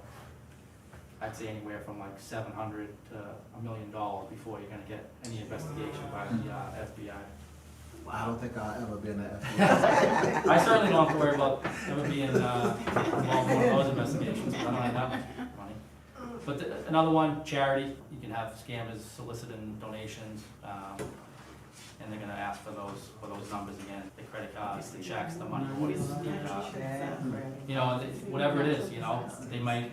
I'd say anywhere from like $700 to $1 million before you're gonna get any investigation by the FBI. I don't think I'll ever be in the FBI. I certainly don't have to worry about ever being involved in one of those investigations, because I don't have that much money. But another one, charity, you can have scammers soliciting donations, and they're gonna ask for those numbers again, the credit cards, the checks, the money orders, you know, whatever it is, you know, they might,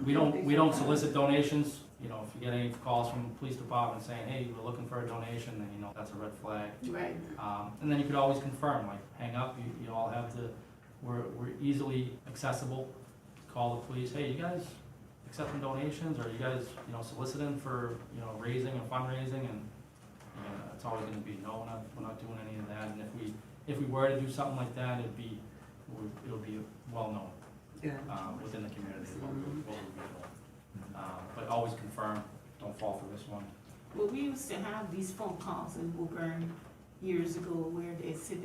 we don't solicit donations. You know, if you get any calls from the police department saying, hey, we're looking for a donation, then you know that's a red flag. Right. And then you could always confirm, like, hang up, you all have we're easily accessible. Call the police, hey, you guys accepting donations, or you guys, you know, soliciting for, you know, raising and fundraising, and, you know, it's always gonna be, no, we're not doing any of that, and if we were to do something like that, it'll be well known, Yeah. within the community, what we're doing. But always confirm, don't fall for this one. Well, we used to have these phone calls in Woburn years ago where they said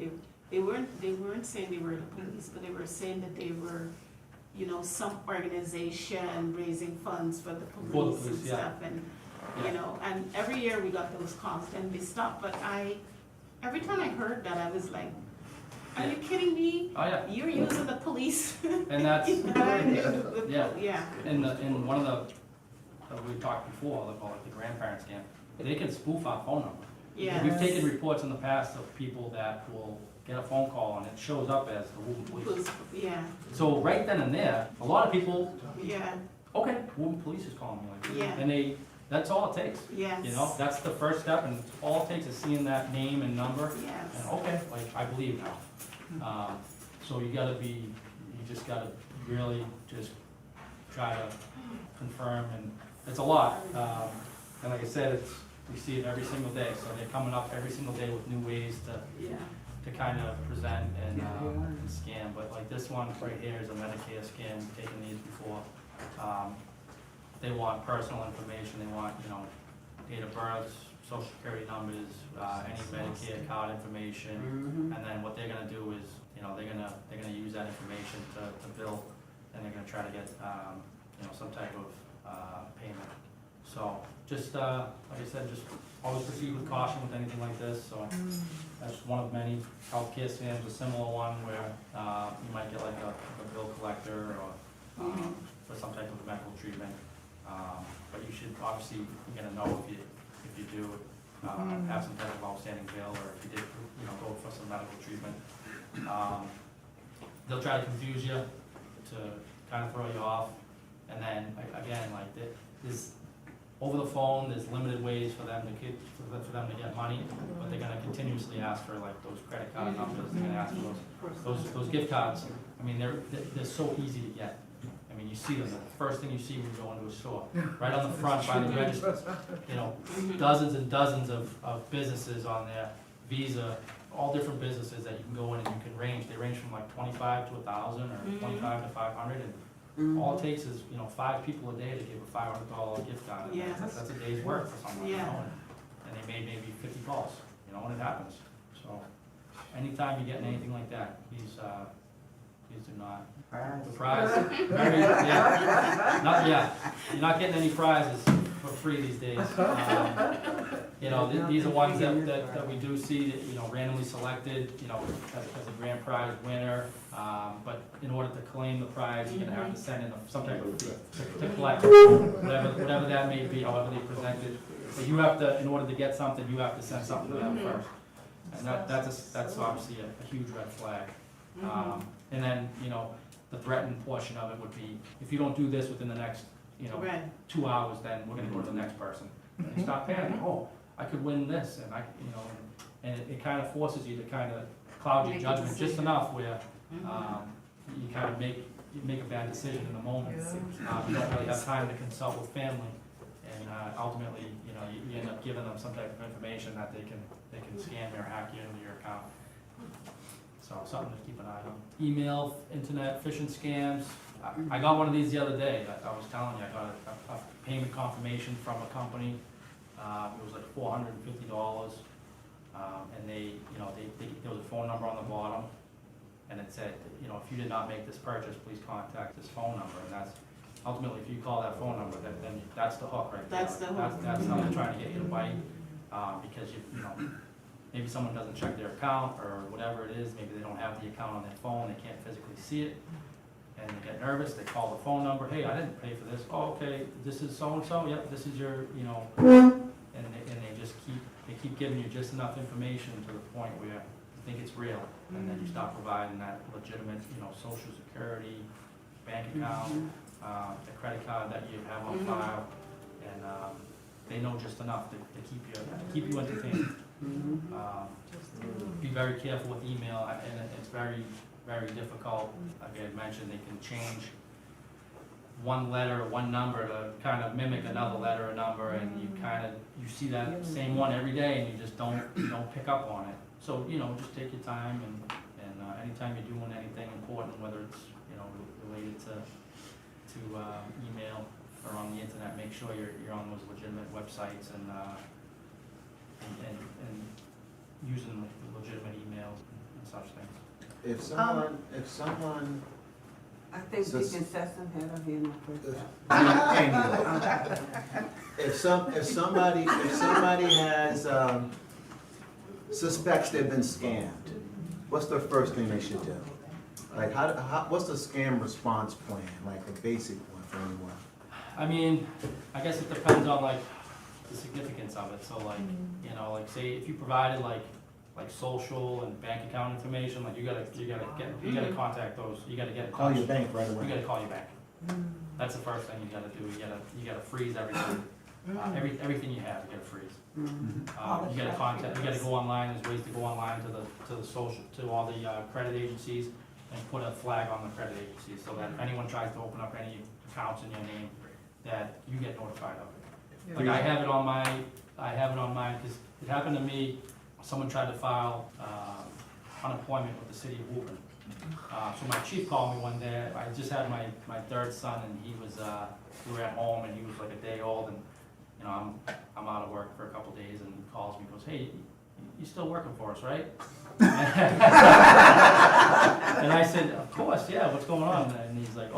they weren't saying they were the police, but they were saying that they were, you know, some organization raising funds for the police and police, yeah. stuff, and, Yeah. you know, and every year we got those calls, then they stopped, but every time I heard that, I was like, are you kidding me? Oh, yeah, You're using the police? and that's, Yeah. Yeah. in one of the, we talked before, about like the grandparent scam, they can spoof our phone number. Yeah. We've taken reports in the past of people that will get a phone call and it shows up as the Woburn Police. Yeah, So right then and there, a lot of people, yeah, okay, Woburn Police is calling me like this. Yeah. And that's all it takes, yes. you know, that's the first step, and all it takes is seeing that name and number, Yes. and okay, like, I believe now. So you just gotta really just try to confirm, and it's a lot. And like I said, we see it every single day, so they're coming up every single day with new ways Yeah. to kind of present and scam, but like this one right here is a Medicare scam, we've taken these before. They want personal information, they want, you know, date of births, social security numbers, any Medicare card information, and then what they're gonna do is, you know, they're gonna use that information to bill, and they're gonna try to get, you know, some type of, payment. So, just, like I said, just always proceed with caution with anything like this, so that's one of many. Healthcare scams, a similar one where, you might get like a bill collector or, for some type of medical treatment. But you should, obviously, you're gonna know if you do, have some type of outstanding bill, or if you did, you know, go for some medical treatment. They'll try to confuse you to kind of throw you off, and then, again, like, there's, over the phone, there's limited ways for them to get money, but they're gonna continuously ask for like those credit card numbers, they're gonna ask for those gift cards. I mean, they're so easy to get. I mean, you see them, the first thing you see when you go into a store, right on the front by the register, you know, dozens and dozens of businesses on there, Visa, all different businesses that you can go in and you can range, they range from like 25 to 1,000 or 25 to 500, and all it takes is, you know, 5 people a day to give a $500 gift card. Yes. That's a day's work for someone, you Yeah. know, and they made maybe 50 calls, you know, and it happens. So, anytime you're getting anything like that, please do not. Prize. You're not getting any prizes for free these days. You know, these are ones that we do see, that, you know, randomly selected, you know, as a grand prize winner. But in order to claim the prize, you're gonna have to send in some type of fee to collect, whatever that may be, however they present it. But you have to, in order to get something, you have to send something to them first. And that's obviously a huge red flag. And then, you know, the threatened portion of it would be, if you don't do this within the next, you know, Right. 2 hours, then we're gonna go to the next person. And you start panicking, oh, I could win this, and you know, and it kind of forces you to kind of cloud your Make a judgment just decision. enough where, you kind of make a bad decision in the moment. You don't really have time to consult with family, and ultimately, you know, you end up giving them some type of information that they can scam you or hack you into your account. So something to keep an eye on. Email, internet, phishing scams. I got one of these the other day. I was telling you, I got a payment confirmation from a company. It was like $450. And they, you know, there was a phone number on the bottom. And it said, you know, if you did not make this purchase, please contact this phone number. And that's, ultimately, if you call that phone number, then that's the hook right there. That's the hook. That's how they're trying to get you to bite. Because you know, maybe someone doesn't check their account or whatever it is, maybe they don't have the account on their phone, they can't physically see it, and they get nervous, they call the phone number, hey, I didn't pay for this, oh, okay, this is so-and-so, yep, this is your, you know, and they just keep giving you just enough information to the point where you think it's real, and then you start providing that legitimate, you know, social security, bank account, the credit card that you have on file, and they know just enough to keep you entertained. Be very careful with email, and it's very, very difficult. Like I had mentioned, they can change one letter, one number to kind of mimic another letter or number, and you see that same one every day, and you just don't pick up on it. So, you know, just take your time, and anytime you're doing anything important, whether it's, you know, related to email or on the internet, make sure you're on those legitimate websites and using legitimate emails and such things. If someone, I think So we s- can set some head up here in the first anyway, if somebody has, suspects they've been scammed, what's the first thing they should do? Like, what's the scam response plan, like a basic one for anyone? I mean, I guess it depends on like the significance of it. So like, you know, like say if you provided like social and bank account information, like you gotta contact those. You gotta get in Call touch. your bank right You away. gotta call your bank. That's the first thing you gotta do. You gotta freeze everything. Everything you have, you gotta freeze. You gotta contact. You gotta go online. There's ways to go online to the social, to all the credit agencies, and put a flag on the credit agencies so that if anyone tries to open up any accounts in your name, that you get notified of it. Like I have it on mine, because it happened to me, someone tried to file, unemployment with the city of Woburn. So my chief called me one day, I just had my third son, and he was, we were at home, and he was like a day old, and, you know, I'm out of work for a couple days, and he calls me, goes, hey, you still working for us, right? And I said, of course, yeah, what's going on? And he's like,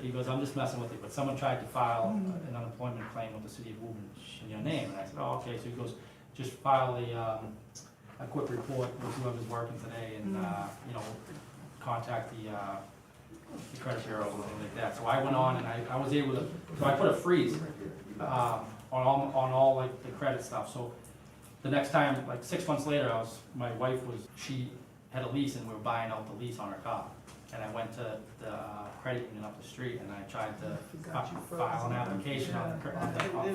he goes, I'm just messing with you, but someone tried to file an unemployment claim with the city of Woburn in your name. And I said, oh, okay, so he goes, just file a quick report with whoever's working today and, you know, contact the credit bureau and things like that. So I went on and I was able to, so I put a freeze, on all like the credit stuff. So the next time, like 6 months later, my wife she had a lease and we were buying out the lease on her car. And I went to the credit union up the street and I tried to file an application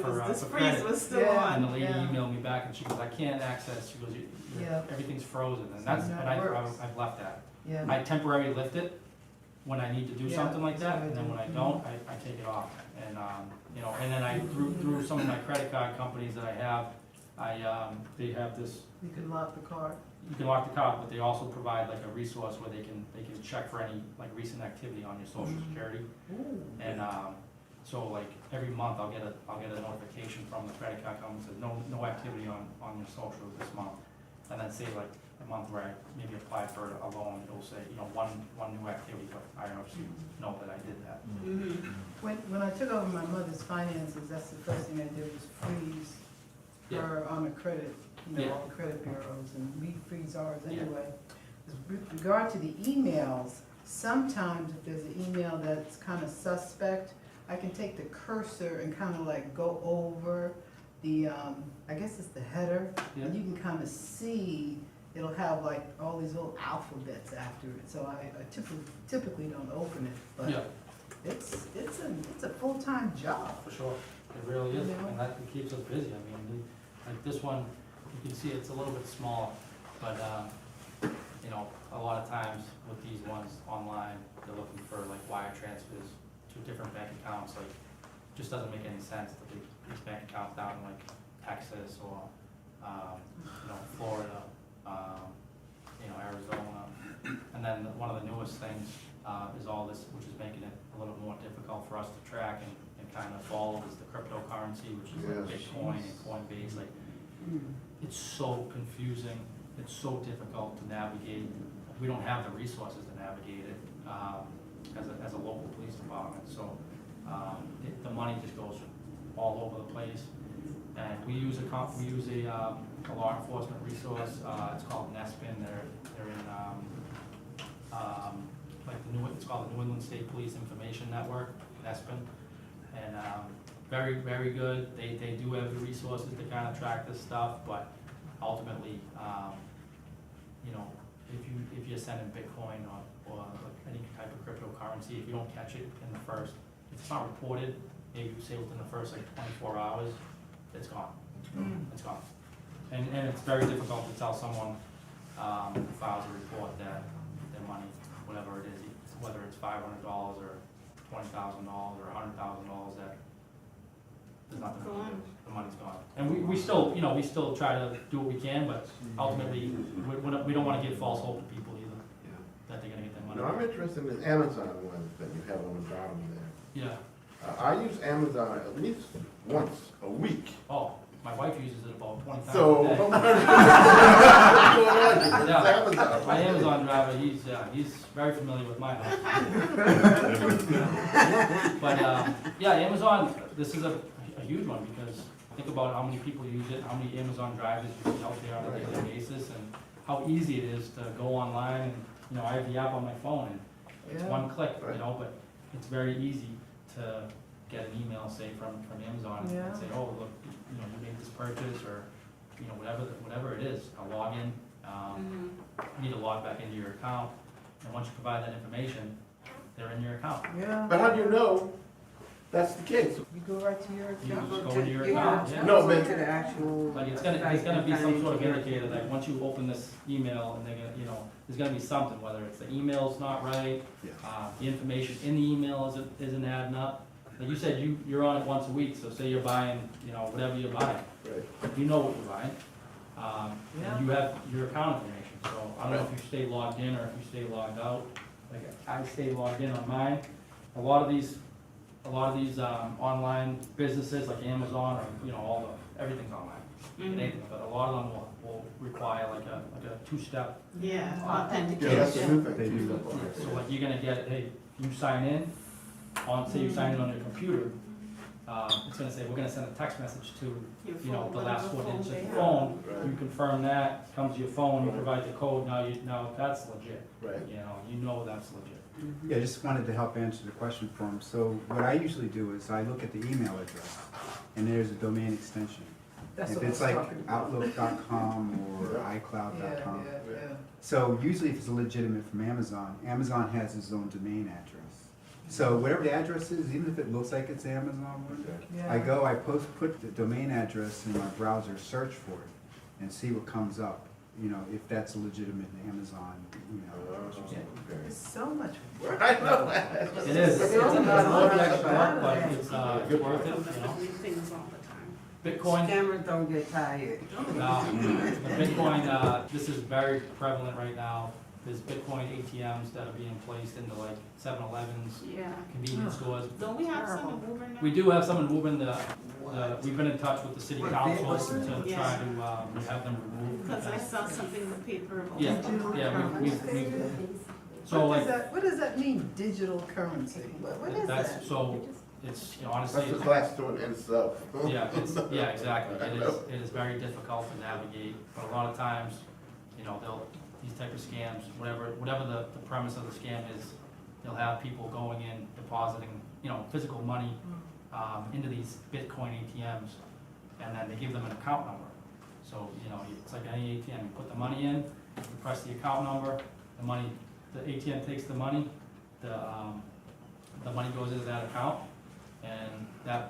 for This freeze credit. was still Yeah. on. And the lady emailed me back and she goes, I can't access, she goes, Yeah. everything's frozen. And So that works. I've left that. Yeah. I temporarily lift it when I need to do Yeah, something like that's that, what I and then do. when I don't, I take it off. And, you know, and then I, through some of my credit card companies that I have, they have this, You can lock the card. you can lock the card, but they also provide like a resource where they can check for any like recent activity on your social security. And, so like every month I'll get a notification from the credit card company that says no activity on your social this month. And then say like a month where I maybe applied for a loan, it'll say, you know, one new activity, but I don't know if you know that I did that. When I took over my mother's finances, that's the first thing I did was freeze Yeah. her on the credit, you know, Yeah. all the credit bureaus, and we freeze ours Yeah. anyway. With regard to the emails, sometimes if there's an email that's kind of suspect, I can take the cursor and kind of like go over the, I guess it's the header, and you can kind of see, it'll have like all these little alphabets after it, so I typically don't open it, Yeah, but it's a full-time job. for sure, it really is, Yeah. and that keeps us busy. I mean, like this one, you can see it's a little bit smaller, but, you know, a lot of times with these ones online, they're looking for like wire transfers to different bank accounts, like, just doesn't make any sense to be these bank accounts down in like Texas or, you know, Florida, you know, Arizona. And then one of the newest things, is all this, which is making it a little more difficult for us to track and kind of follow, is the cryptocurrency, which is like Yes. Bitcoin and Coinbase, like, it's so confusing, it's so difficult to navigate. We don't have the resources to navigate it, as a local police department, so, the money just goes all over the place. And we use a law enforcement resource, it's called Nespin, they're in, like it's called the New England State Police Information Network, Nespin. And, very, very good, they do have the resources to kind of track this stuff, but ultimately, you know, if you're sending Bitcoin or like any type of cryptocurrency, if you don't catch it in the first, if it's not reported, maybe say within the first like 24 hours, it's gone. It's gone. And it's very difficult to tell someone who files a report that their money, whatever it is, whether it's $500 or $20,000 or $100,000, that there's nothing we can do. The money's gone. And we still, you know, we still try to do what we can, but ultimately, we don't want to give false hope to people either, that they're gonna get their money. No, I'm interested in this Amazon one that you have on the bottom there. Yeah. I use Amazon at least once a week. Oh, my wife uses it about 20 times So, a day. what's going on here? It's Yeah. Amazon. My Amazon driver, he's very familiar with my house. But, yeah, Amazon, this is a huge one, because think about how many people use it, how many Amazon drivers you see out there on a daily basis, and how easy it is to go online, and, you know, I have the app on my phone, and it's one click, you know, but it's very easy to get an email, say, from Amazon, Yeah. and say, oh, look, you know, you made this purchase, or, you know, whatever it is, a login, you need to log back into your account, and once you provide that information, they're in your account. Yeah. But how do you know that's the case? You go right to your You account. just go into your Yeah. account, yeah. No, Go but- to the actual. Like, it's gonna be some sort of indicator, like, once you open this email, and they're gonna, you know, there's gonna be something, whether it's the email's not right, the information in the email isn't adding up, like you said, you're on it once a week, so say you're buying, you know, whatever you're buying, Right. you know what you're buying. Yeah. And you have your account information, so I don't know if you stay logged in or if you stay logged out. Like, I stay logged in on mine. A lot of these online businesses like Amazon or, you know, everything's online. Mhm. Anything, but a lot of them will require like a two-step. Yeah, Yeah, that's the authentication. new thing. They do. So like you're gonna get, hey, you sign in, say you sign in on your computer, it's gonna say, we're gonna send a text message to, Your you know, phone, the last four whatever digits of they your have. phone. Right. You confirm that, comes to your phone, you provide the code, now that's legit. Right. You know that's legit. Yeah, I just wanted to help answer the question for him. So what I usually do is I look at the email address, and there's a domain extension. That's If what I it's was like talking about. Outlook.com or Yeah. iCloud.com. Yeah. So usually if it's legitimate from Amazon, Amazon has its own domain address. So whatever the address is, even if it looks like it's Amazon, Yeah. I put the domain address in my browser, search for it, and see what comes up, you know, if that's a legitimate Amazon email address or something. It's so much work. I know. It is, it's a So little much bit extra work, fun. but it's worth Come it, up you know. with new things all the time. Bitcoin, Scammers don't get tired. the Bitcoin, this is very prevalent right now. There's Bitcoin ATMs that are being placed into like 7-Elevens, Yeah. convenience stores. Don't we have some in Woburn now? We do have some in Woburn, we've been in touch with the city What, council Bitcoin? to try Yeah. to have them removed. Because I saw something in the paper about. Yeah, we, so like, What does that mean, digital currency? What is that? that's, so, it's, you know, honestly, That's a it's- class to in itself. yeah, exactly. It is very difficult to navigate, but a lot of times, you know, these type of scams, whatever the premise of the scam is, they'll have people going in, depositing, you know, physical money, into these Bitcoin ATMs, and then they give them an account number. So, you know, it's like any ATM, you put the money in, you press the account number, the ATM takes the money, the money goes into that account, and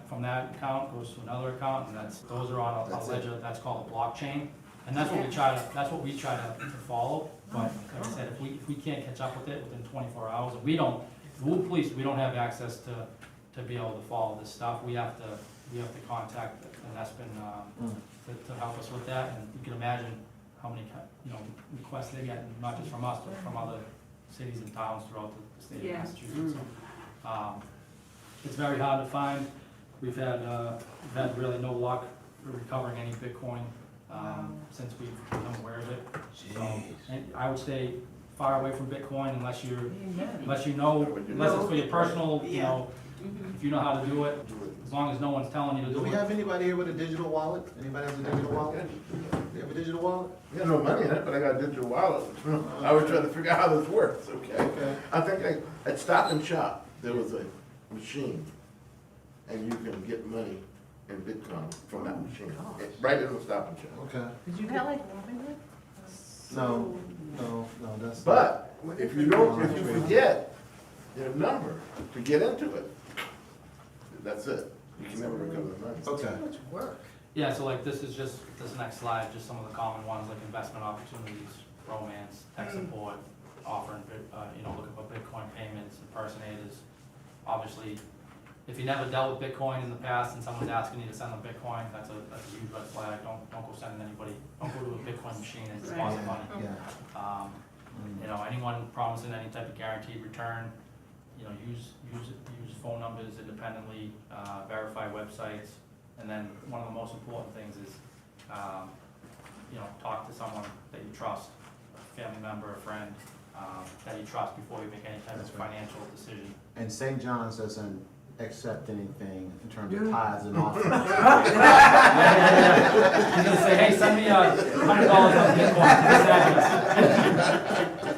from that account goes to another account, and those are on a That's it. ledger, that's called a blockchain. And that's what we try to follow, but like I said, if we can't catch up with it within 24 hours, we don't, the Wood Police, we don't have access to be able to follow this stuff. We have to contact, and that's been, to help us with that, and you can imagine how many, you know, requests they get, not just from us, but from other cities and towns throughout the state of Yeah. Massachusetts. So, it's very hard to find. We've had really no luck recovering any Bitcoin, since we've become aware of it. So, and I would stay far away from Bitcoin unless you know, unless it's for your personal, you know, Mhm. if you know how to do it, as long as no one's telling you to Do do we it. have anybody here with a digital wallet? Anybody has a digital wallet? You have a digital wallet? I got no money in it, but I got a digital wallet. I was trying to figure out how this works, okay? Okay. I think at Stop and Shop, there was a machine, and you can get money in Bitcoin from that machine, right in the Stop and Shop. Okay. Did you get Robinhood? No, that's. But if you forget your number to get into it, that's it. You can never recover the money. Okay. Too much work. Yeah, so like this next slide, just some of the common ones like investment opportunities, romance, tech support, offering, you know, looking for Bitcoin payments, impersonators. Obviously, if you never dealt with Bitcoin in the past and someone's asking you to send them Bitcoin, that's a huge red flag. Don't go sending anybody, don't go to a Bitcoin machine and deposit money. Yeah. You know, anyone promising any type of guaranteed return, you know, use phone numbers independently, verify websites, and then one of the most important things is, you know, talk to someone that you trust, a family member, a friend, that you trust before you make any type of That's right. financial decision. And St. John's doesn't accept anything in terms of tithes and offerings. You're gonna say, hey, send me $100 on Bitcoin to this address.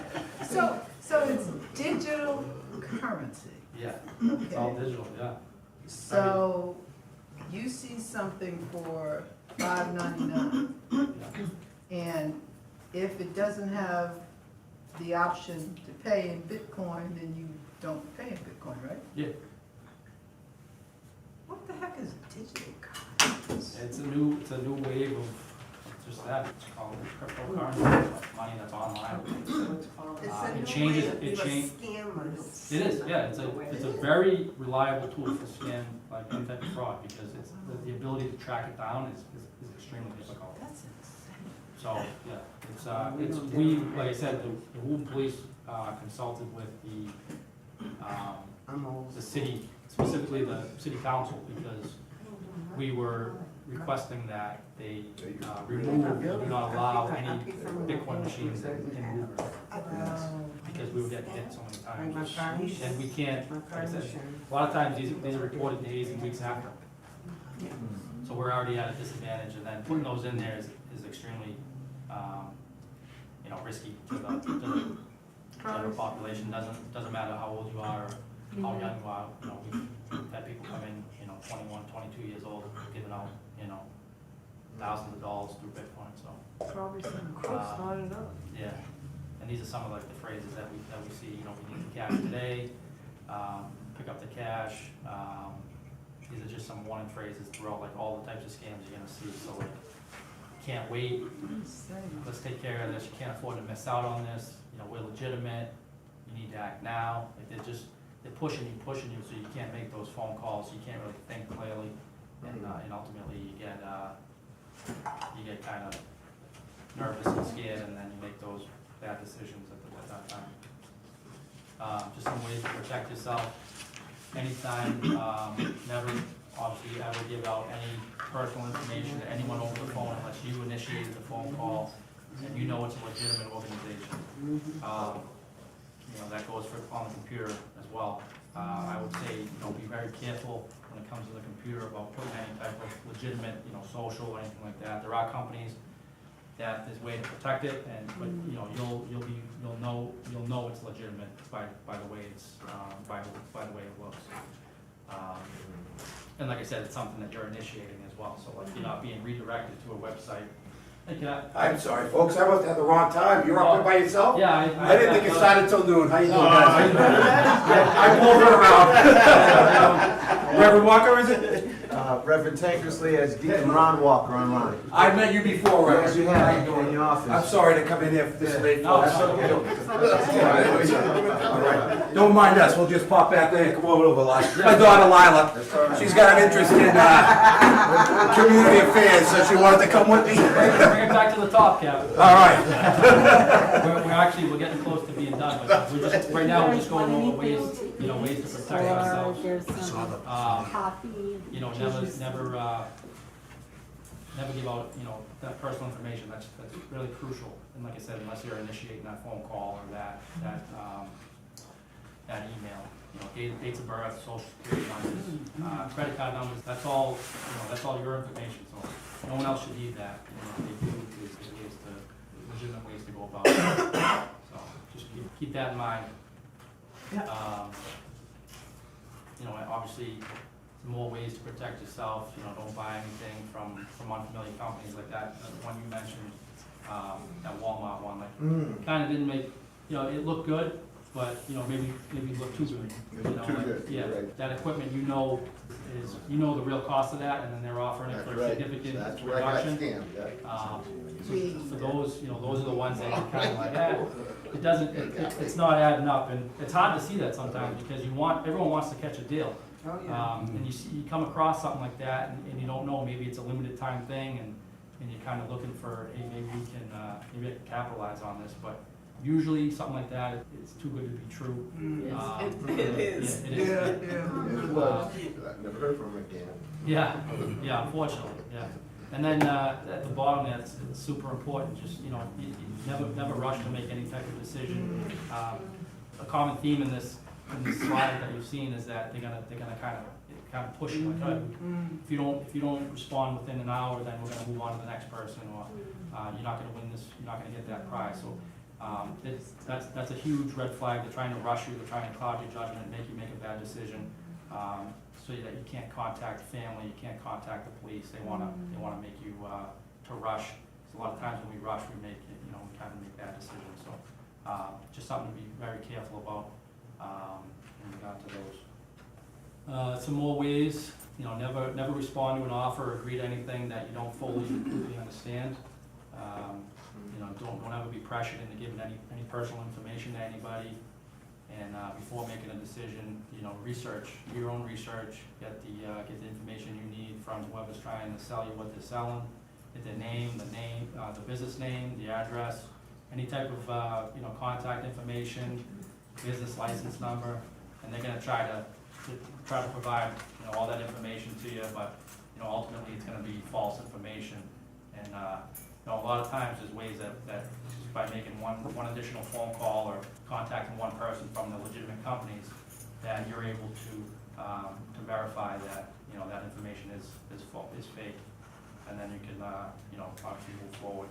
So it's digital currency. Yeah, it's all Okay. digital, yeah. So you see something for $5.99, Yeah. and if it doesn't have the option to pay in Bitcoin, then you don't pay in Bitcoin, right? Yeah, What the heck is digital currency? it's a new wave of it's just that, it's called cryptocurrency, money that's online. It's It a new changes- way it of change- scammers. It is, yeah, it's a very reliable tool to scan like any type of fraud, because it's, the ability to track it down is extremely difficult. That's insane. So, yeah, it's, we, like I said, the Woburn Police, consulted with I'm old. the city, specifically the city council, because we were requesting that they, remove, do not allow any Bitcoin machines in Woburn, because we were getting hit so many Like my times. car And we can't, My like car I said, insurance. a lot of times these are reported days and weeks after. So we're already at a disadvantage, and then putting those in there is extremely, you know, risky to the general population. Doesn't matter how old you are or how young you are, you know, we've had people come in, you know, 21, 22 years old, giving out, you know, thousands of dollars through Bitcoin, so. Probably some crooks lining up. Yeah, and these are some of like the phrases that we see, you know, we need the cash today, pick up the cash. These are just some warning phrases throughout like all the types of scams you're gonna see, so like, can't wait, Insane. let's take care of this, you can't afford to miss out on this, you know, we're legitimate, you need to act now. Like they're pushing you, so you can't make those phone calls, you can't really think clearly, and ultimately you get kind of nervous and scared, and then you make those bad decisions at that time. Just some ways to protect yourself. Anytime, never, obviously, ever give out any personal information to anyone over the phone unless you initiated the phone call and you know it's a legitimate organization. You know, that goes for on the computer as well. I would say, you know, be very careful when it comes to the computer about putting any type of legitimate, you know, social or anything like that. There are companies that there's a way to protect it, but you know, you'll know it's legitimate by the way it's by the way it looks. And like I said, it's something that you're initiating as well. So like you're not being redirected to a website. Like, I'm sorry, folks, I must have the wrong time. You're up there by yourself? yeah, I didn't think it started till noon. How you doing, guys? I pulled her around. Reverend Walker, is it? Reverend Tankersley as Deacon Ron Walker online. I met you before, Reverend. Yes, you How have, you doing? in the office. I'm sorry to come in here this late. No, folks. All right. Don't mind us, we'll just pop back there, come over, my daughter Lila, she's got an interest in community affairs, so she wanted to come with me. Bring it back to the top, Cap. All right. We're getting close to being done, but right now, we're just going over ways to protect ourselves. Or there's some coffee. You know, never give out, you know, that personal information. That's really crucial. And like I said, unless you're initiating that phone call or that email, you know, dates of birth, social security numbers, credit card numbers. That's all. You know, that's all your information. So no one else should need that. You know, they do is legitimate ways to go about it. So just keep that in mind. You know, obviously, more ways to protect yourself. You know, don't buy anything from unfamiliar companies like that. The one you mentioned, that Walmart one, like kind of didn't make. You know, it looked good, but you know, maybe it looked too good. It looked too good, Yeah, right. that equipment, you know the real cost of that, and then they're offering it for a significant That's where I got reduction. scammed, yeah. So for those, you know, those are the ones that you kind of like, it doesn't, it's not adding up, and it's hard to see that sometimes, because everyone wants to catch a deal. Oh, yeah. And you come across something like that, and you don't know, maybe it's a limited time thing, and you're kind of looking for, hey, maybe I can capitalize on this, but usually something like that, it's too good to be true. It is. Yeah, it is. I never heard from him again. Yeah, unfortunately, yeah. And then at the bottom, that's super important. Just you never rush to make any type of decision. A common theme in this slide that you've seen is that they're gonna kind of push you. Like, if you don't respond within an hour, then we're gonna move on to the next person, or you're not gonna win this. You're not gonna get that prize. So that's a huge red flag. They're trying to rush you. They're trying to cloud your judgment, make you make a bad decision. So that you can't contact family, you can't contact the police. They wanna make you to rush. So a lot of times when we rush, we kind of make bad decisions. So just something to be very careful about in regard to those. Some more ways, never respond to an offer or agree to anything that you don't fully completely understand. You know, don't ever be pressured into giving any personal information to anybody. And, before making a decision, you know, research, do your own research, get the information you need from whoever's trying to sell you what they're selling. Get their name, the business name, the address, any type of, you know, contact information, business license number, and they're gonna try to provide, you know, all that information to you, but, you know, ultimately it's gonna be false information. And, you know, a lot of times there's ways that just by making one additional phone call or contacting one person from the legitimate companies, that you're able to verify that, you know, that information is fake. And then you can, you know, obviously move forward.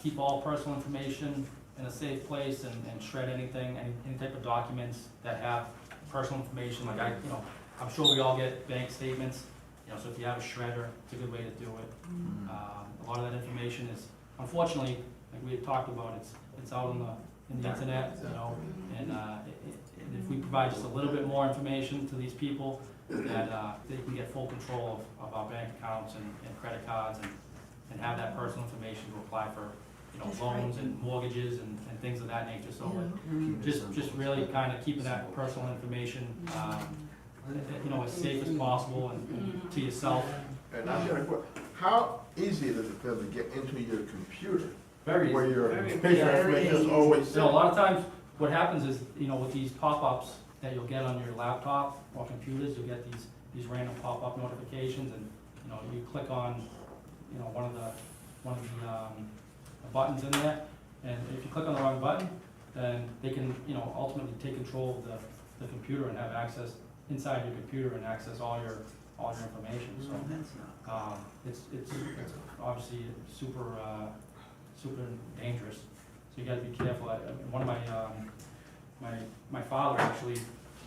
Keep all personal information in a safe place and shred anything, any type of documents that have personal information, like you know, I'm sure we all get bank statements, you know, so if you have a shredder, it's a good way to do it. A lot of that information is, unfortunately, like we had talked about, it's out in the internet, you know, and if we provide just a little bit more information to these people, that they can get full control of our bank accounts and credit cards and have that personal information to apply for, you know, loans and mortgages and things of that nature. So just really kind of keeping that personal information, you know, as safe as possible and to yourself. And I'm gonna put, how easy is it to get into your computer? Very easy. Where your Very patient information is always So a lot of times, what happens is, you know, with these pop-ups that you'll get on your laptop or computers, you'll get these random pop-up notifications, and, you know, you click on, you know, one of the buttons in there, and if you click on the wrong button, then they can, you know, ultimately take control of the computer and have access inside your computer and access all your information. So it's obviously super dangerous. So you got to be careful. One of my father actually,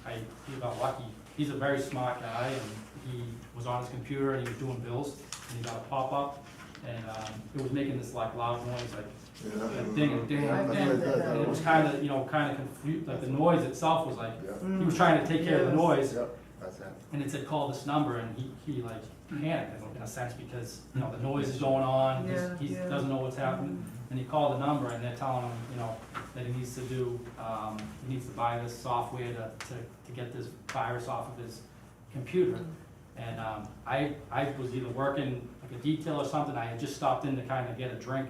he got lucky. He's a very smart guy, and he was on his computer and he was doing bills, and he got a pop up, and it was making this like loud noise, like ding and ding and ding, and it was kind of, you know, confused. Like the noise itself was like he was trying to take care of the noise, and it said call this number, and he like panicked in a sense, because, you know, the noise is going on, he doesn't know what's happening, and he called the number, and they're telling him, you know, that he needs to buy this software to get this virus off of his computer. And I was either working like a detail or something. I had just stopped in to kind of get a drink,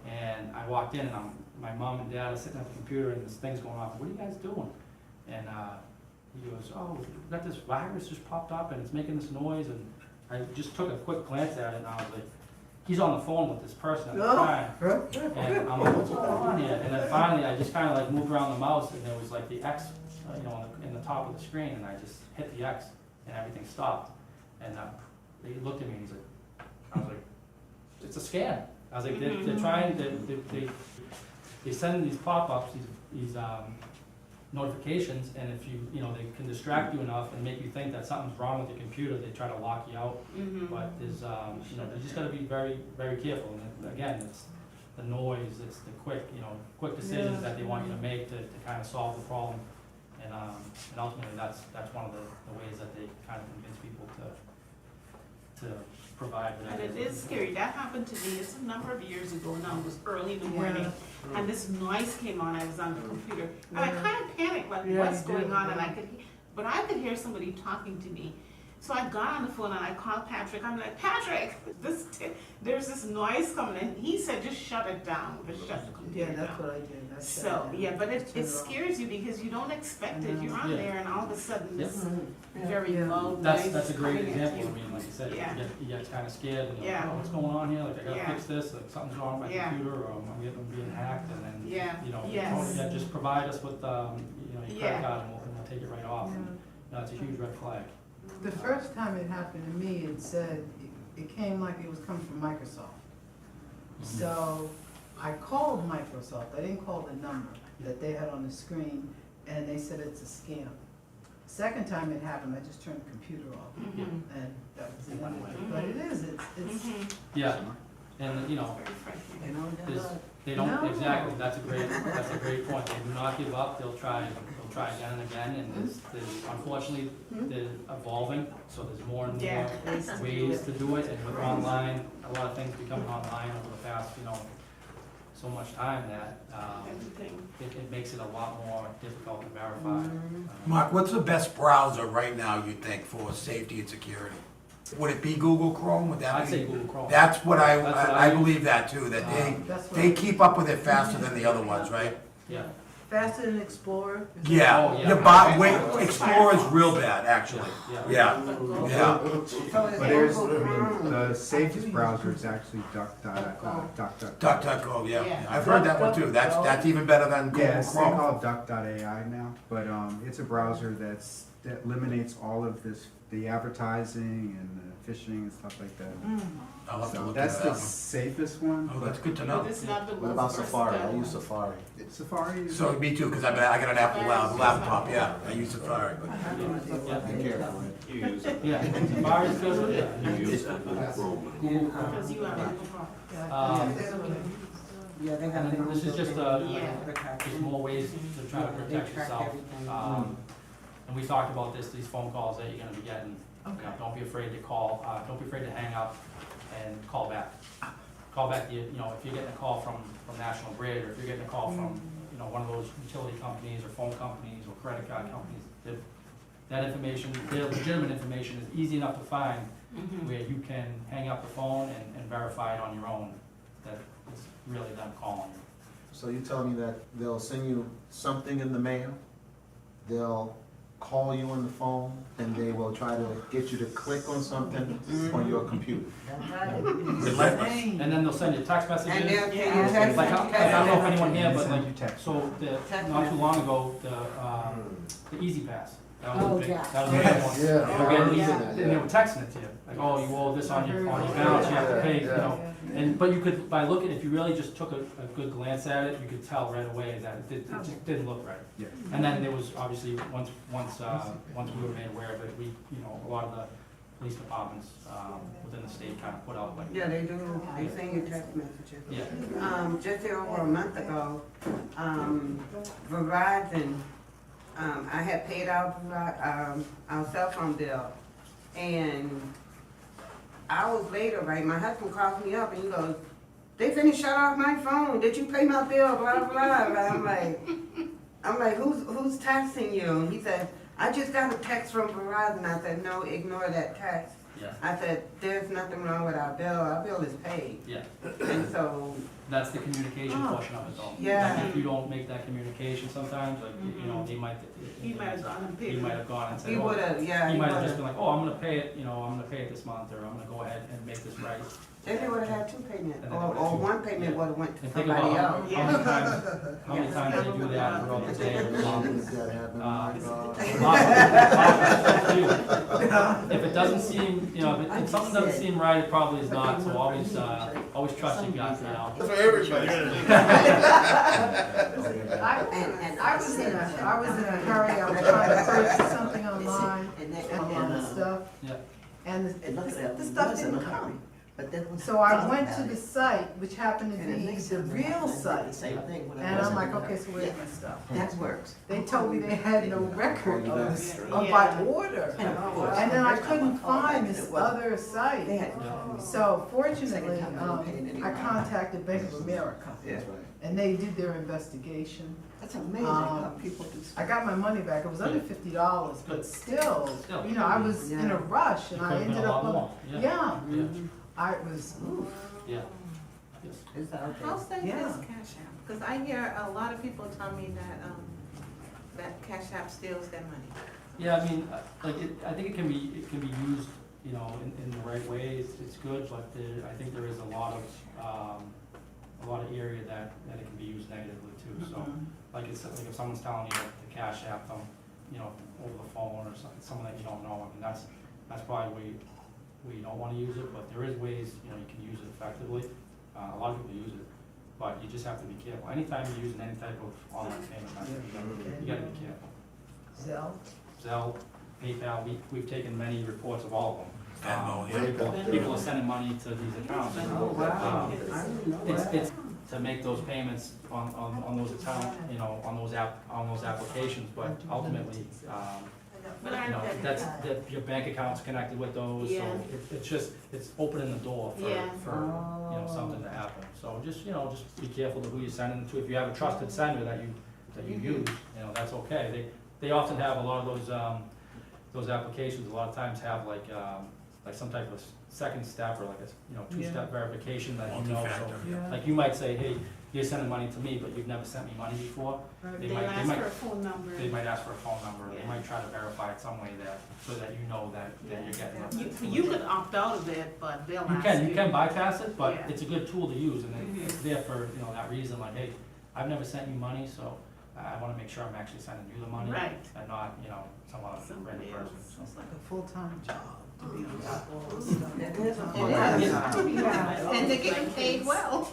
and I walked in, and my mom and dad are sitting at the computer, and this thing's going off. What are you guys doing? And he goes, oh, we got this virus just popped up, and it's making this noise. And I just took a quick glance at it, and I was like, he's on the phone with this person at the time. And I'm like, what's going on here? And then finally, I just kind of like moved around the mouse, and there was like the X, you know, in the top of the screen, and I just hit the X, and everything stopped. And he looked at me, and he's like, I was like, it's a scam. I was like, they're trying, they send these pop-ups, these notifications, and if you know, they can distract you enough and make you think that something's wrong with your computer, they try to lock you out. But there's, you know, you just gotta be very, very careful. And again, it's the noise, it's the quick decisions that they want you to make to kind of solve the problem. And ultimately, that's one of the ways that they kind of convince people to provide. And it is scary. That happened to me. It's a number of years ago now. It was early in the morning, and this noise came on. I was on the computer, and I kind of panicked, like, what's going on? And I could hear somebody talking to me. So I got on the phone and I called Patrick. I'm like, Patrick, there's this noise coming, and he said, just shut it down. Just shut the computer down. Yeah, that's what I did. So, yeah, but it scares you because you don't expect it. You're on there, and all of a sudden this very loud noise. That's a great coming at example. you. I mean, like you said, you get kind of scared, and you're like, Yeah. oh, what's going on here? Like, I gotta Yeah. fix this, like, something's wrong with my Yeah. computer, or I'm being hacked, and then, you know, Yes. just provide us with, you know, your Yeah. credit card, and we'll take it right off. And, you know, it's a huge red flag. The first time it happened to me, it said, it came like it was coming from Microsoft. So I called Microsoft, I didn't call the number that they had on the screen, and they said it's a scam. Second time it happened, I just turned the computer off, and that was the end of it. But it is, it's. Yeah, and, you know, Very frightening. they don't, No. exactly, that's a great point. They do not give up, they'll try try again and again, and unfortunately, they're evolving, so there's more and Yeah, more ways to do ways it. to do it, and with online, a lot of things becoming online over the past, so much time that, Everything. it makes it a lot more difficult to verify. Mark, what's the best browser right now, you think, for safety and security? Would it be Google Chrome? Would that be? I'd say Google Chrome. That's what That's what I I use. believe that too, that That's what they keep up with it faster than the other ones, right? Yeah, Faster than Explorer? Is Yeah, Oh, yeah. Explorer's real bad, actually. yeah. Yeah, yeah. So it's But there's, Google I mean, Chrome. the safest browser is actually DuckDuckGo. DuckDuckGo, yeah. Yeah. I've heard that one too. That's even better than Google Yes, they Chrome. call it Duck.ai now, but it's a browser that eliminates all of this, the advertising and the phishing and stuff like that. I'll have to So look that's at the that one. safest one. Oh, that's good to But know. it's not the What about most Safari? I versatile use one. Safari. Safari. So me too, because I got an Apple laptop, yeah. I use Safari. Be careful, right? Yeah, Safari's good, yeah. Because you have Apple Pro. Yeah, they have And their then own. this is just built-in Yeah. protection. Just more ways to try to They protect track yourself. everything. And we talked about these phone calls that you're gonna be getting. Don't be afraid to call, don't be afraid to hang up and call back. Call back, if you're getting a call from National Grid, or if you're getting a call from, one of those utility companies or phone companies or credit card companies, that information, their legitimate information is easy enough to find Mhm. where you can hang up the phone and verify it on your own, that it's really them calling you. So you telling me that they'll send you something in the mail, they'll call you on the phone, and they will try to get you to click on something on your computer? Relentless. And then they'll send you text messages. And they'll tell you Yeah. text. Like, I don't know if anyone here, but Send like, you text. so, not too long ago, the Easy Pass, that was Oh, a big, yeah. that was a big one. Yeah. They were getting Yeah. and they were texting it to you, like, oh, you owe this on your balance, you have to pay, but you could, by looking, if you really just took a good glance at it, you could tell right away that it just didn't look right. Yeah. And then there was, obviously, once we were made aware of it, a lot of the police departments, within the state kind of put out like. Yeah, they do, they send you text messages. Yeah, Just here over a month ago, Verizon, I had paid our cell phone bill, and hours later, right, my husband calls me up and he goes, "They finna shut off my phone, did you pay my bill, blah, blah, blah." I'm like, who's texting you? And he said, "I just got a text from Verizon." I said, "No, ignore that text." yeah, I said, "There's nothing wrong with our bill is paid." yeah. And so, That's the communication portion of it though. Yeah. Like, if you don't make that communication sometimes, like, they might. He might have gone and paid He it. might have gone and said, he oh, would've, yeah, he he might have just would've. been like, oh, I'm gonna pay it, I'm gonna pay it this month, or I'm gonna go ahead and make this right. If they would've had two payments, And then or they would've two. one payment Yeah. would've went to And think somebody about else. how many times they do that throughout the day. Did that happen? Oh my God. If it doesn't seem, if something doesn't seem right, it probably is not, so always trust your gut, That's for everybody. I was in a hurry, I was trying to purchase something online and stuff. Yeah. And the stuff didn't come. So I went to the site, which happened to be the real site. And I'm like, okay, so where's my stuff? That works. They told me they had no record of Yeah. my order. And of course. And then I couldn't find this other They site. had. So fortunately, I contacted Bank of America. That's right. And they did their investigation. That's amazing how people do stuff. I got my money back. It was under $50, but still, I was in a rush It and I could have been ended a lot up, more, yeah. yeah, Yeah, I was, oof. yeah. Yes. It's out there. How safe Yeah. is Cash App? Because I hear a lot of people tell me that Cash App steals their money. Yeah, I mean, I think it can be used, in the right way, it's good, but I think there is a lot of area that it can be used negatively too, so. Like if someone's telling you to Cash App them, over the phone or someone that you don't know, I mean, that's probably where you don't wanna use it, but there is ways, you can use it effectively. A lot of people use it, but you just have to be careful. Anytime you're using any type of online payment method, you gotta be careful. Zelle. Zelle, PayPal, we've taken many reports of all of them. Venmo, yeah. People are sending money to these accounts. Oh, wow. I didn't know that. It's to make those payments on those account, you know, on those applications, but ultimately, But you know, that your bank account's connected with those, so Yeah. it's just, it's opening the door for, Yeah. you know, something to happen. So just, you know, just be careful of who you're sending it to. If you have a trusted sender that you use, you know, that's okay. They often have a lot of those applications, a lot of times have like some type of second step or like a, you know, two-step verification that you know, so, Yeah. like you might say, hey, you're sending money to me, but you've never sent me money before. They might- ask might- for a phone number. They might ask for a phone number, they Yeah. might try to verify it some way that, so that you know that you're getting it. You could opt out of it, but they'll ask You can bypass it, but Yeah. it's a good tool to use, and Mhm. it's there for, you know, that reason, like, hey, I've never sent you money, so I wanna make sure I'm actually sending you the money. Right. And not, you know, some other Somebody random person, else. so. It's like a full-time job to be on top of all this stuff. It is a Yeah. full-time Yeah. And they're getting paid well.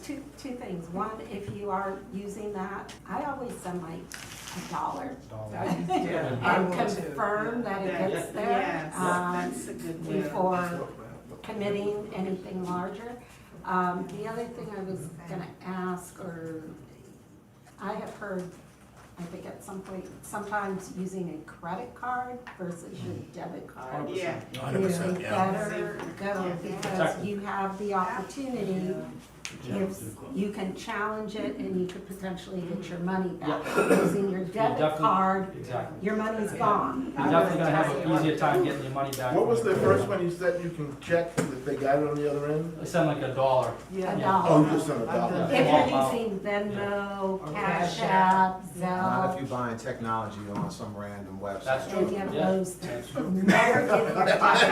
Two things. One, if you are using that, I always send like $1 Yeah, I and will too. confirm that it gets there. Yes, that's a good way. Before committing anything larger. The other thing I was gonna ask, or I have heard, I think at some point, sometimes using a credit card versus your debit card. Yeah. Is 100%, a yeah. better go because you have the opportunity, if you can challenge it and you could potentially get your money back. Using your debit definitely- card, Exactly. your money's gone. You're definitely gonna have an easier time getting your money back. What was the first one you said you can check if they got it on the other end? I send like $1. A Yeah. Oh, dollar. you just sent a dollar. If Small you're amount. using Venmo, Cash Cash App, Not if Zelle, you're buying technology on some random website. That's true. any of Yeah. those, That's true. never give your debit card. Keep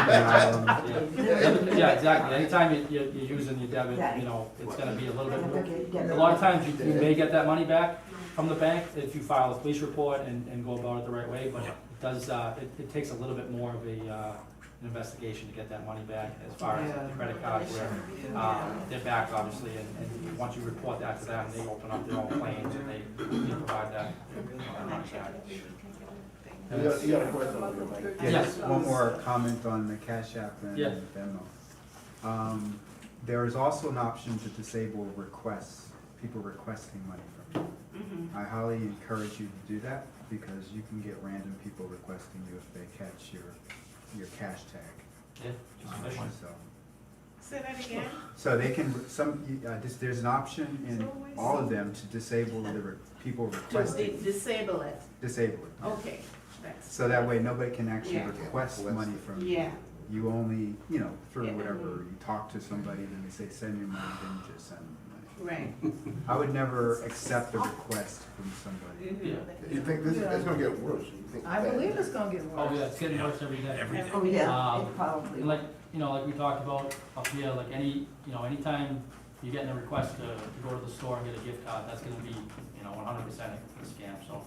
an eye on them. Yeah, exactly. Anytime you're using your debit, you know, it's gonna be a little bit, a lot of times you may get that money back from the bank if you file a police report and go about it the right way, but it does, it takes a little bit more of an investigation to get that money back as far as the credit cards where, they're backed obviously, and once you report that to them, they open up their own claims and they provide that, that money back. You got a question over there, Mike? Yeah, Yes. just one more comment on the Cash App and Yeah. Venmo. There is also an option to disable requests, people requesting money from you. Mhm. I highly encourage you to do that because you can get random people requesting you if they catch your cash tag. Yeah, just fishing. Say that again? So they can, there's an option in all of them to disable the people To requesting, disable it. disable it. Okay, that's. So that way, nobody can actually Yeah. request money from you. Yeah. You only, you know, through Yeah. whatever, you talk to somebody, then they say, send me money, then you just send them Right. money. I would never accept a request from somebody. Yeah. You think this is gonna get worse? You think I believe it's gonna get worse. Oh, yeah, it's getting worse every day. Oh, yeah, Um, it probably. And like, you know, like we talked about up here, like anytime you're getting a request to go to the store and get a gift card, that's gonna be, 100% a scam, so.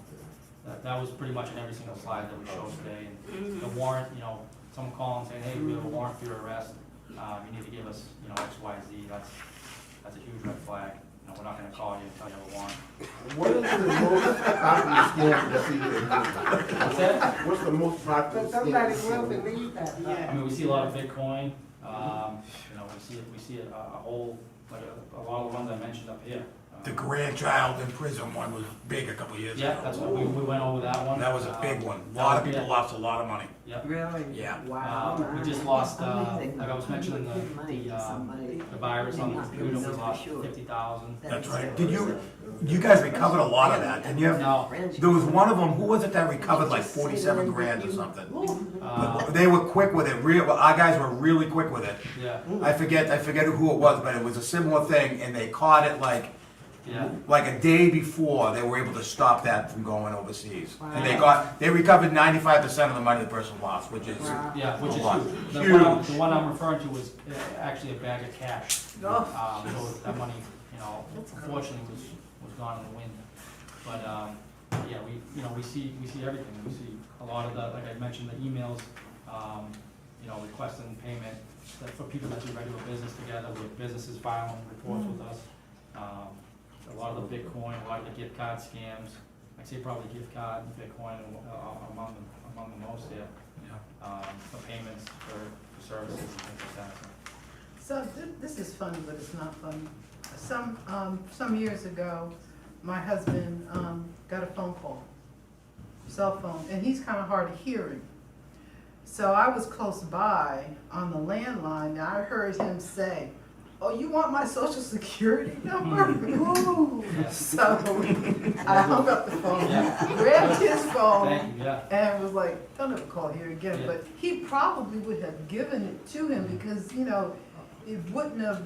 That was pretty much in every single slide that we showed today, and the warrant, someone calling saying, hey, we have a warrant for your arrest, you need to give us, X, Y, Z, that's a huge red flag. We're not gonna call you until you have a warrant. What is the most popular scam that you do? What's that? What's the most popular But scam? somebody you see? will believe that. Yeah. I mean, we see a lot of Bitcoin, we see a whole, like a lot of the ones I mentioned up here. The grandchild in prison one was big a couple years ago. Yeah, that's what, we went over that one. That was a big one. A lot of people lost a lot of money. Yep. Really? Yeah. Wow. We just lost, like I was mentioning, the virus on the computer, we lost 50,000. That's right. You guys recovered a lot of that, didn't you? No, There was one of them, who was it that recovered like 47 grand or something? They were quick with it, our guys were really quick with it. yeah, I forget who it was, but it was a similar thing, and they caught it like a day before they were able to stop that from going overseas. And they recovered 95% of the money the person lost, which is, yeah, which A lot. is huge. The one I'm referring to was actually a bag of cash. So that money, unfortunately was gone in the wind. But, yeah, we see everything. We see a lot of the, like I mentioned, the emails, requesting payment for people that do regular business together. We have businesses filing reports with us. A lot of the Bitcoin, a lot of the gift card scams. I'd say probably gift card and Bitcoin are among the most here. For payments for services and things like that. So this is funny, but it's not funny. Some years ago, my husband got a phone call, cell phone, and he's kind of hard of hearing. So I was close by on the landline, and I heard him say, "Oh, you want my social security number?" Ooh. So I hung up the phone, grabbed his phone, Thank you, yeah. and was like, "Don't ever call here again." Yeah. But he probably would have given it to him because, you know, it wouldn't have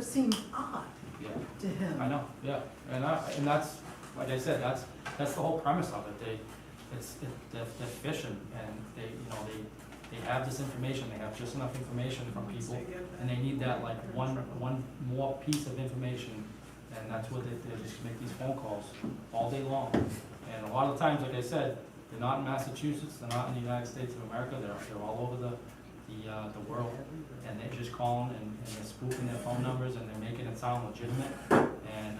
seemed odd Yeah. to him. I know, yeah, and that's, like I said, that's the whole premise of it. They're efficient, and they have this information, they have just enough information from people, and they need that like one more piece of information, and that's what they just make these phone calls all day long. And a lot of times, like I said, they're not in Massachusetts, they're not in the United States of America, they're all over the world, and they're just calling and they're spoofing their phone numbers, and they're making it sound legitimate, and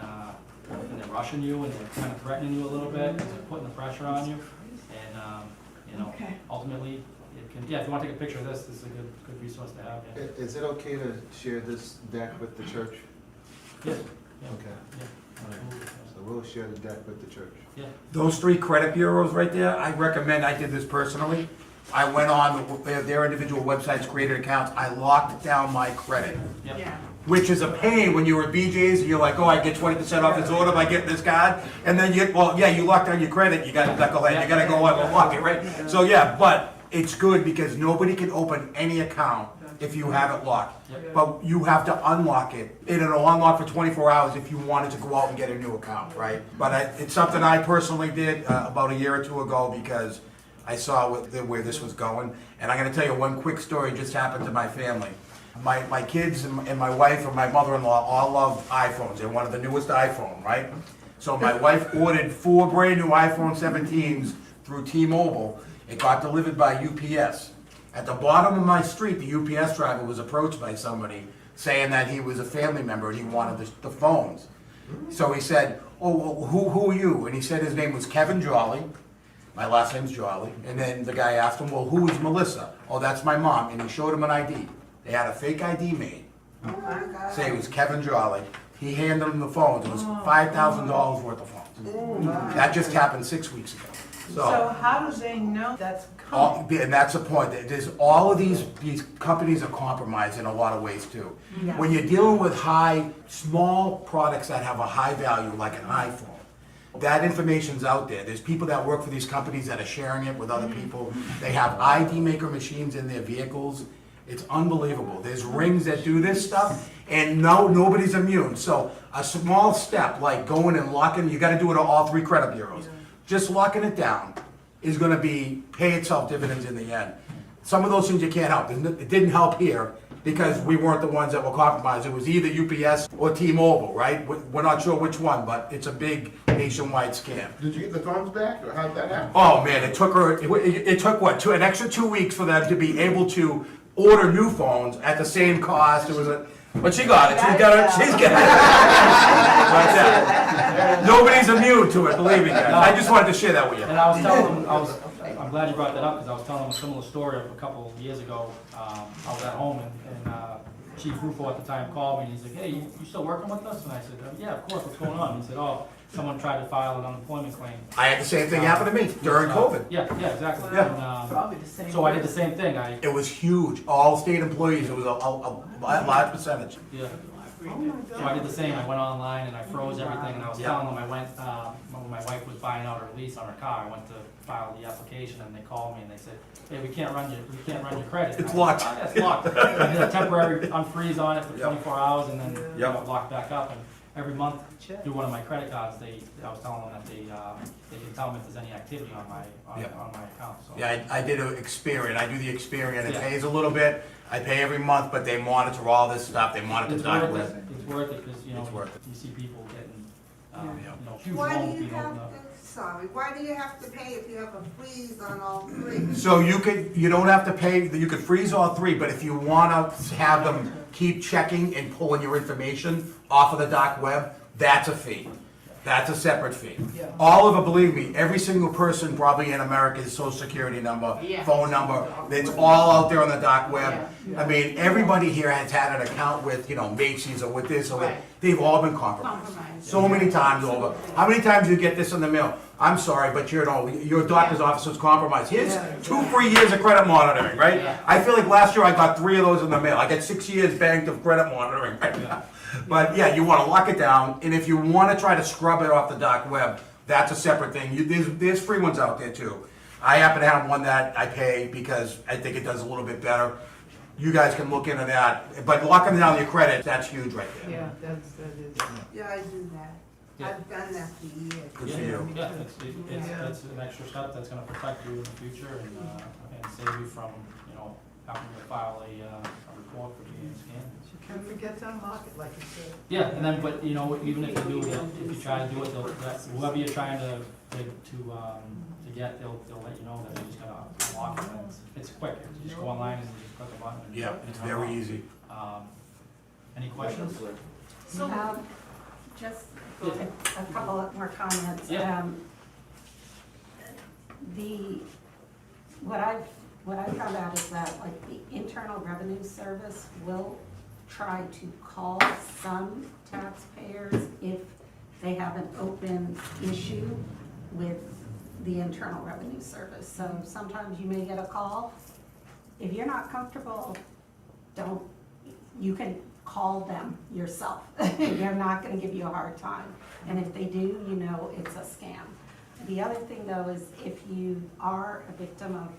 they're rushing you, and they're kind of threatening you a little bit, and they're putting the pressure on you, and ultimately, it can, if you want to take a picture of this is a good resource to have, yeah. Is it okay to share this deck with the church? Yeah. Okay. Yeah. So we'll share the deck with the church. Yeah. Those 3 credit bureaus right there, I recommend, I did this personally. I went on their individual websites, created accounts, I locked down my credit. Yeah. Which is a pain when you're at BJ's and you're like, oh, I get 20% off this order by getting this card. And then you lock down your credit, you gotta knucklehead, you gotta go on and lock it, right? So yeah, but it's good because nobody can open any account if you have it locked. Yep. But you have to unlock it. It'll unlock for 24 hours if you wanted to go out and get a new account, right? But it's something I personally did about a year or 2 ago because I saw where this was going. And I'm gonna tell you one quick story just happened to my family. My kids and my wife and my mother-in-law all love iPhones. They're one of the newest iPhone, right? So my wife ordered 4 brand new iPhone 17s through T-Mobile. It got delivered by UPS. At the bottom of my street, the UPS driver was approached by somebody saying that he was a family member and he wanted the phones. So he said, "Oh, well, who are you?" And he said his name was Kevin Jolly. My last name's Jolly. And then the guy asked him, "Well, who is Melissa?" "Oh, that's my mom." And he showed him an ID. They had a fake ID made. Say it was Kevin Jolly. He handed him the phones. It was $5,000 worth of phones. That just happened 6 weeks ago. So how do they know that's All, coming? and that's the point. There's all of these companies are compromised in a lot of ways too. When you're dealing with small products that have a high value, like an iPhone, that information's out there. There's people that work for these companies that are sharing it with other people. They have ID maker machines in their vehicles. It's unbelievable. There's rings that do this stuff, and nobody's immune. So a small step like going and locking, you gotta do it to all 3 credit bureaus. Just locking it down is gonna pay itself dividends in the end. Some of those things you can't help. It didn't help here because we weren't the ones that were compromised. It was either UPS or T-Mobile, right? We're not sure which one, but it's a big nationwide scam. Did you get the phones back, or how'd that happen? Oh man, it took what, an extra 2 weeks for them to be able to order new phones at the same cost. It was but she got it. She's got it. Right there. Nobody's immune to it, believe me, guys. I just wanted to share that with you. And I was telling them, I'm glad you brought that up, because I was telling them a similar story of a couple of years ago. I was at home, and Chief Rufo at the time called me, and he's like, "Hey, you still working with us?" And I said, "Yeah, of course, what's going on?" He said, "Oh, someone tried to file an unemployment claim." I had the same thing happen to me during COVID. Yeah, exactly. Yeah. And, Probably the same. so I did the same thing, It was huge. All state employees, it was a large percentage. yeah. Oh my So I did the same, I went online and I froze everything, and I was Yeah. telling them, I went, when my wife was buying out her lease on her car, I went to file the application, and they called me and they said, "Hey, we can't run your credit." It's And I was locked. like, "Oh, yeah, it's locked." I did a temporary unfreeze on it for Yep. 24 hours, and then Yep. locked back up, and every month, through one of my credit cards, I was telling them that they can tell me if there's any activity on my account, so. Yeah, I did an Experian. I do the Experian. It Yeah. pays a little bit. I pay every month, but they monitor all this stuff. They monitor It's doc worth web. it, it's worth it, because, It's worth it. you see people getting, Yeah. huge Why do loans you being have opened up. why do you have to pay if you have a freeze on all 3? So you don't have to pay, you could freeze all 3, but if you wanna have them keep checking and pulling your information off of the doc web, that's a fee. That's a separate fee. Yeah. All of it, believe me, every single person probably in America's social security number, Yeah. phone number, it's all out there on the doc web. I mean, everybody here has had an account with, Macy's or with this or with, Right. they've all been compromised. Compromised. So many times over. How many times do you get this in the mail? I'm sorry, but your doctor's office was compromised. Here's Yeah, 2 free years of credit monitoring, right? Yeah. I feel like last year I got 3 of those in the mail. I got 6 years banked of credit monitoring right now. But yeah, you wanna lock it down, and if you wanna try to scrub it off the dark web, that's a separate thing. There's free ones out there too. I happen to have one that I pay because I think it does a little bit better. You guys can look into that, but locking down your credit, that's huge right there. Yeah, that is. Yeah, I do that. Yeah. I've done that for years. Good for you. Yeah, it's an extra step that's gonna protect you in the future and save you from, having to file a report for being scammed. You can't forget to unlock it, like you said. Yeah, and then, but, even if you do, if you try to do it, whoever you're trying to get, they'll let you know that you just gotta unlock it. And it's quick, you just go online and you just click a button. and Yeah, it's very easy. Any questions? So, Just a couple of more comments. Yeah. What I found out is that like the Internal Revenue Service will try to call some taxpayers if they have an open issue with the Internal Revenue Service. So sometimes you may get a call. If you're not comfortable, you can call them yourself. They're not gonna give you a hard time. And if they do, it's a scam. The other thing though is if you are a victim of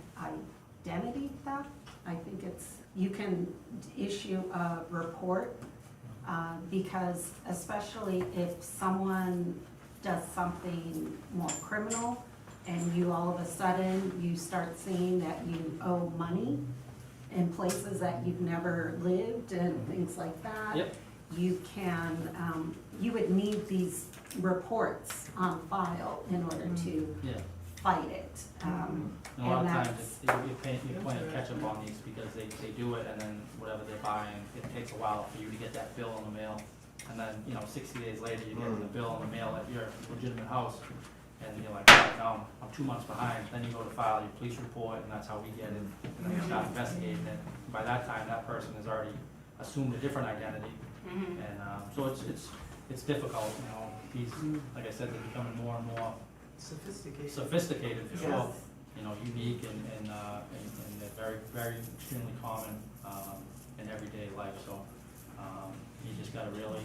identity theft, I think you can issue a report, because especially if someone does something more criminal and you all of a sudden, you start seeing that you owe money in places that you've never lived and things like that. Yep. You would need these reports on file in order to Yeah. fight it. And a lot of times, you're playing catch up on these because they do it and then whatever they're buying, it takes a while for you to get that bill in the mail. And then, 60 days later, you get the bill in the mail at your legitimate house. And you're like, oh, no, I'm 2 months behind. Then you go to file your police report and that's how we get it. And then we start investigating it. By that time, that person has already assumed a different identity. And so it's difficult, He's, like I said, they're becoming more and more sophisticated for sure. Unique and they're very, very extremely common in everyday life. So you just gotta really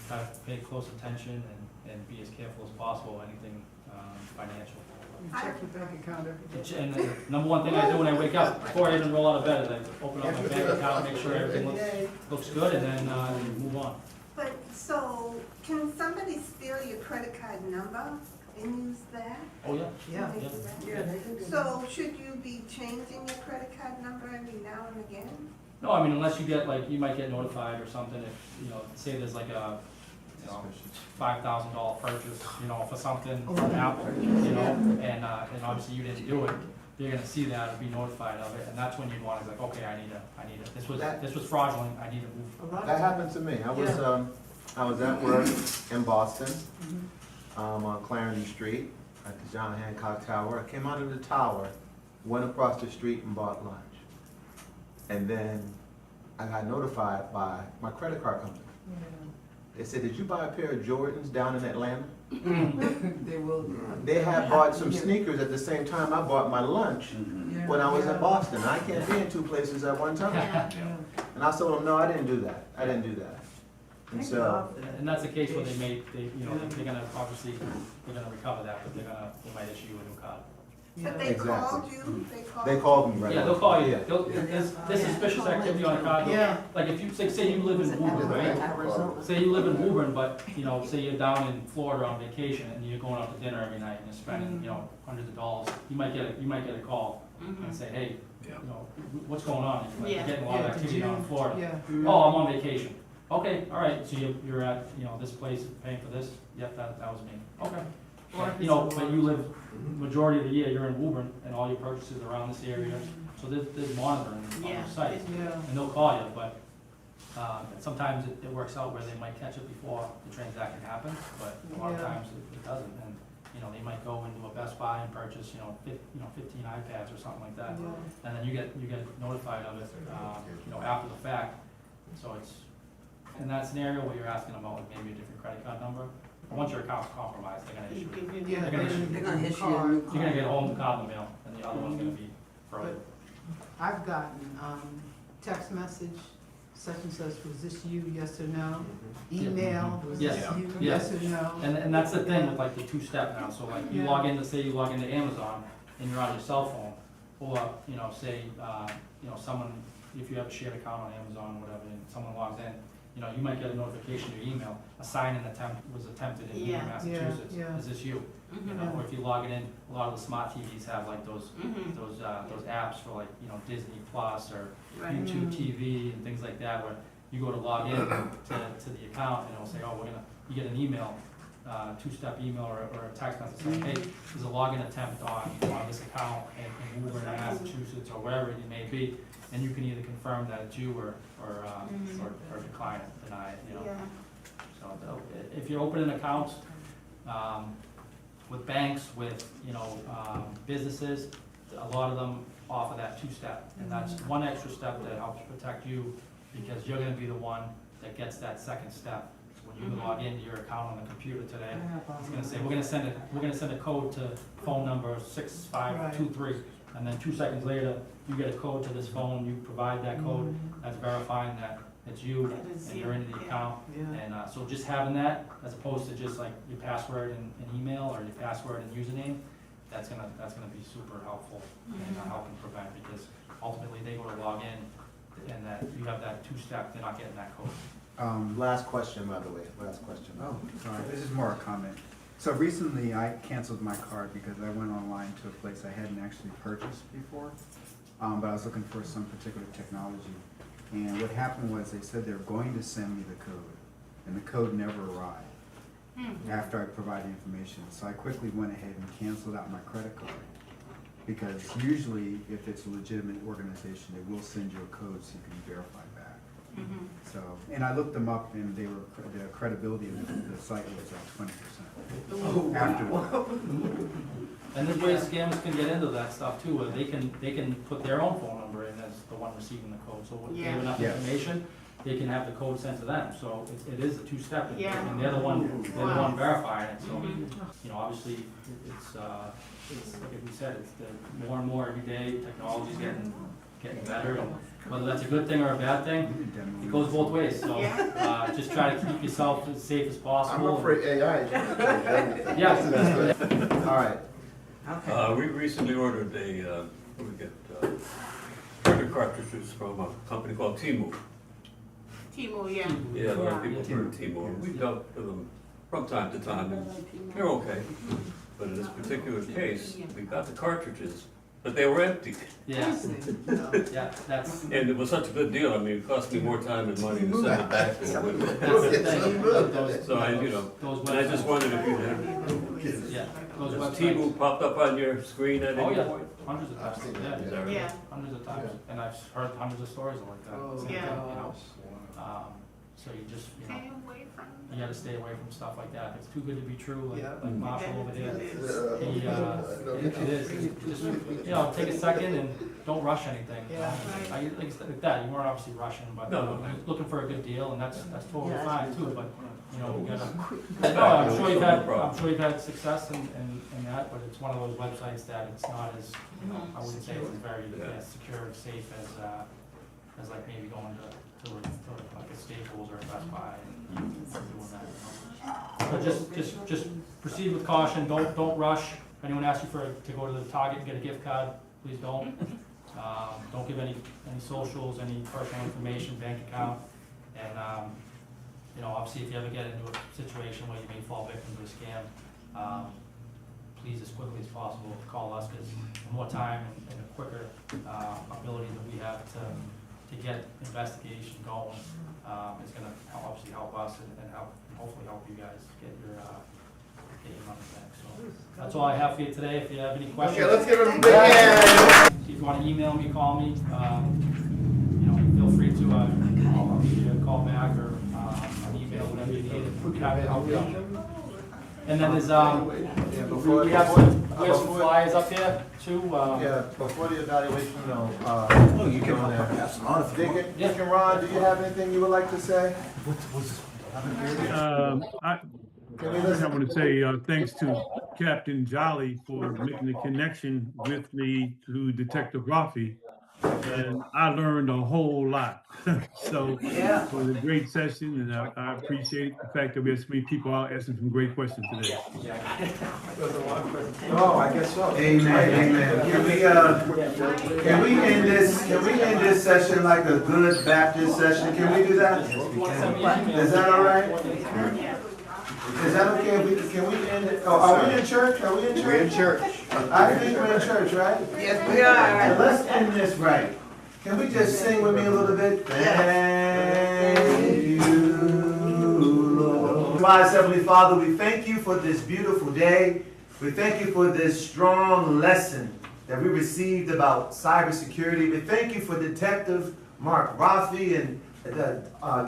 try to pay close attention and be as careful as possible, anything financial. Check your bank account every day. And the number one thing I do when I wake up, before I even roll out of bed, is I open up my bank account, make sure everything looks good, and then move on. But, so, can somebody steal your credit card number and use that? Oh, yeah. Yeah. Can they do that? Yeah, they can do that. So, should you be changing your credit card number every now and again? No, I mean, unless you get, you might get notified or something if, say there's like a, $5,000 purchase, for something, from Apple, and obviously you didn't do it, you're gonna see that and be notified of it, and that's when you'd want to, okay, I need it, this was fraudulent, I need to move. A lot of That times- happened to me. I was at work in Boston, on Clarendon Street, at the John Hancock Tower. I came out of the tower, went across the street and bought lunch. And then I got notified by my credit card company. They said, did you buy a pair of Jordans down in Atlanta? They will. They had bought some sneakers at the same time I bought my lunch when I was in Boston. I can't be in 2 places at one time. And I told them, no, I didn't do that. I didn't do that. And so, And that's the case where they're gonna, obviously, they're gonna recover that, but they might issue you a new card. But they Exactly. called you? they called me right Yeah, they'll call you, Yeah. there's suspicious activity on a card. Yeah. Like if you, say you live in Woburn, right? Say you live in Woburn, but, say you're down in Florida on vacation and you're going out to dinner every night and you're spending, hundreds of dollars, you might get a call and say, hey, what's going on? You're Yeah. getting a lot of activity down in Florida. Yeah. Oh, I'm on vacation. Okay, all right, so you're at, this place paying for this? Yep, that was me. Okay. But you live, majority of the year, you're in Woburn, and all your purchases are around this area, so there's monitoring on Yeah. your site, Yeah. and they'll call you, but, sometimes it works out where they might catch it before the transaction happens, but a lot of Yeah. times it doesn't, and you know, they might go into a Best Buy and purchase, 15 iPads or something like that. Yeah. And then you get notified of it, after the fact. So it's, in that scenario where you're asking about like maybe a different credit card number, once your account's compromised, they're gonna issue it. Yeah, They're gonna issue- They're gonna issue you a card. new You're gonna get a whole new card in the mail, and the other one's gonna be frozen. I've gotten, text message, such and such, was this you, yes or no? Email, was this Yes. you, Yes. yes or no? And that's the thing with like the two-step now, so like you Yeah. log in, say you log into Amazon and you're on your cell phone, or, say, someone, if you have a shared account on Amazon or whatever, and someone logs in, you might get a notification to your email, a sign-in attempt was attempted in Yeah. Massachusetts, Yeah, yeah. is this you? Mhm. Or if you log it in, a lot of the smart TVs have like those Mhm. those apps for like, Disney Plus or Right. YouTube TV and things like that, where you go to log in to the account and it'll say, oh, you get an email, two-step email or a text message saying, hey, there's a login attempt on this account in Woburn, Massachusetts, or wherever it may be, and you can either confirm that it's you or decline it, deny it, Yeah. So if you're opening accounts, with banks, with, businesses, a lot of them offer that two-step. And that's one extra step that helps protect you, because you're gonna be the one that gets that second step. So when you log into your account on the computer today, it's gonna say, we're gonna send a code to phone number 6523. And then 2 seconds later, you get a code to this phone, you provide that code, that's verifying that it's you That is and you, you're into the yeah. account. Yeah. And so just having that, as opposed to just like your password and email, or your password and username, that's gonna be super helpful in helping prevent, because ultimately they go to log in, and that you have that two-step, they're not getting that code. Last question, by the way, last question. Oh, sorry, this is more a comment. So recently, I canceled my card because I went online to a place I hadn't actually purchased before, but I was looking for some particular technology. And what happened was they said they were going to send me the code, and the code never arrived after I provided information. So I quickly went ahead and canceled out my credit card, because usually if it's a legitimate organization, they will send you a code so you can verify back. So, and I looked them up, and the credibility of the site was like 20% afterward. And there's ways scammers can get into that stuff too, where they can put their own phone number in as the one receiving the code. So when they have enough Yes. information, they can have the code sent to them. So it is a two-step, Yeah. and they're the one verifying it. So, obviously, it's like we said, it's the more and more every day, technology's getting better. And whether that's a good thing or a bad thing, it goes both ways. So, just try to keep yourself as safe as I'm possible. afraid AI is gonna change everything. Yeah. All right, Okay. We recently ordered printer cartridges from a company called Temu. Timo, yeah. Yeah, a lot of people prefer Temu. We've dealt with them from time to time, and they're okay. But in this particular case, we got the cartridges, but they were empty. Yeah. Yeah, that's. And it was such a good deal, I mean, it cost me more time and money to send it back. That's the thing. Those- So those and I just websites- wondered if you had, Yeah, those has websites. Temu popped up on your screen at Oh, any yeah, point? hundreds of times, Is yeah, that right? Yeah. hundreds of times, and I've heard hundreds of stories like that. Oh, Same Yeah. thing, So you just, Stay away from. you gotta stay away from stuff like that. It's too good to be true, Yeah. like Marshall over there. It is. It is, just, take a second and don't rush anything. Yeah. Like that, you weren't obviously rushing, but No. you're looking for a good deal, and that's totally Yeah. fine too, but, we gotta. Yeah. No, I'm sure you've had Problem. success in that, but it's one of those websites that it's not as, I wouldn't say it's very secure and safe as like maybe going to like a Staples or a Best Buy and doing that. So just proceed with caution, don't rush. If anyone asks you to go to the Target and get a gift card, please don't. Don't give any socials, any personal information, bank account, and, obviously if you ever get into a situation where you may fall victim to a scam, please, as quickly as possible, call us, because the more time and the quicker ability that we have to get investigation going, is gonna obviously help us and hopefully help you guys get your money back. So that's all I have for you today. If you have any questions. Okay, let's give him a big hand. If you wanna email me, call me, feel free to, I'll give you a call back or, an email, whatever you need. Happy to help you out. And then there's, Yeah, before, we have some flyers up here too. yeah, before the evaluation, oh, you can pass them on if you want. Dick and Ron, do you have anything you would like to say? I want to say thanks to Captain Jolly for making the connection with me to Detective Rafi. And I learned a whole lot. So it was a great session, and I appreciate the fact that we had so many people out asking some great questions today. Oh, I guess so. Amen, amen. Can we end this session like a good Baptist session? Can we do that? Is that all right? Is that okay? Can we end it? Oh, are we in church? Are we in church? We're in church. I think we're in church, right? Yes, we are. So let's end this right. Can we just sing with me a little bit? Thank you, Lord. Wise Heavenly Father, we thank you for this beautiful day. We thank you for this strong lesson that we received about cybersecurity. We thank you for Detective Mark Rafi and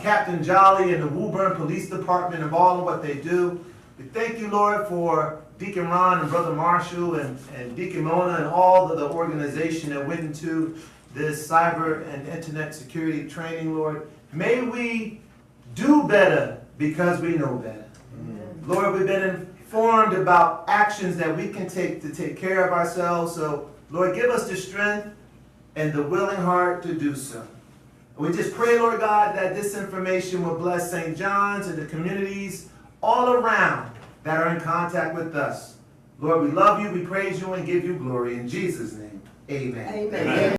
Captain Jolly and the Woburn Police Department of all of what they do. We thank you, Lord, for Deacon Ron and Brother Marshall and Deacon Mona and all of the organization that went into this cyber and internet security training, Lord. May we do better because we know better. Lord, we've been informed about actions that we can take to take care of ourselves. So, Lord, give us the strength and the willing heart to do so. We just pray, Lord God, that this information will bless St. John's and the communities all around that are in contact with us. Lord, we love you, we praise you, and give you glory. In Jesus' name, amen. Amen.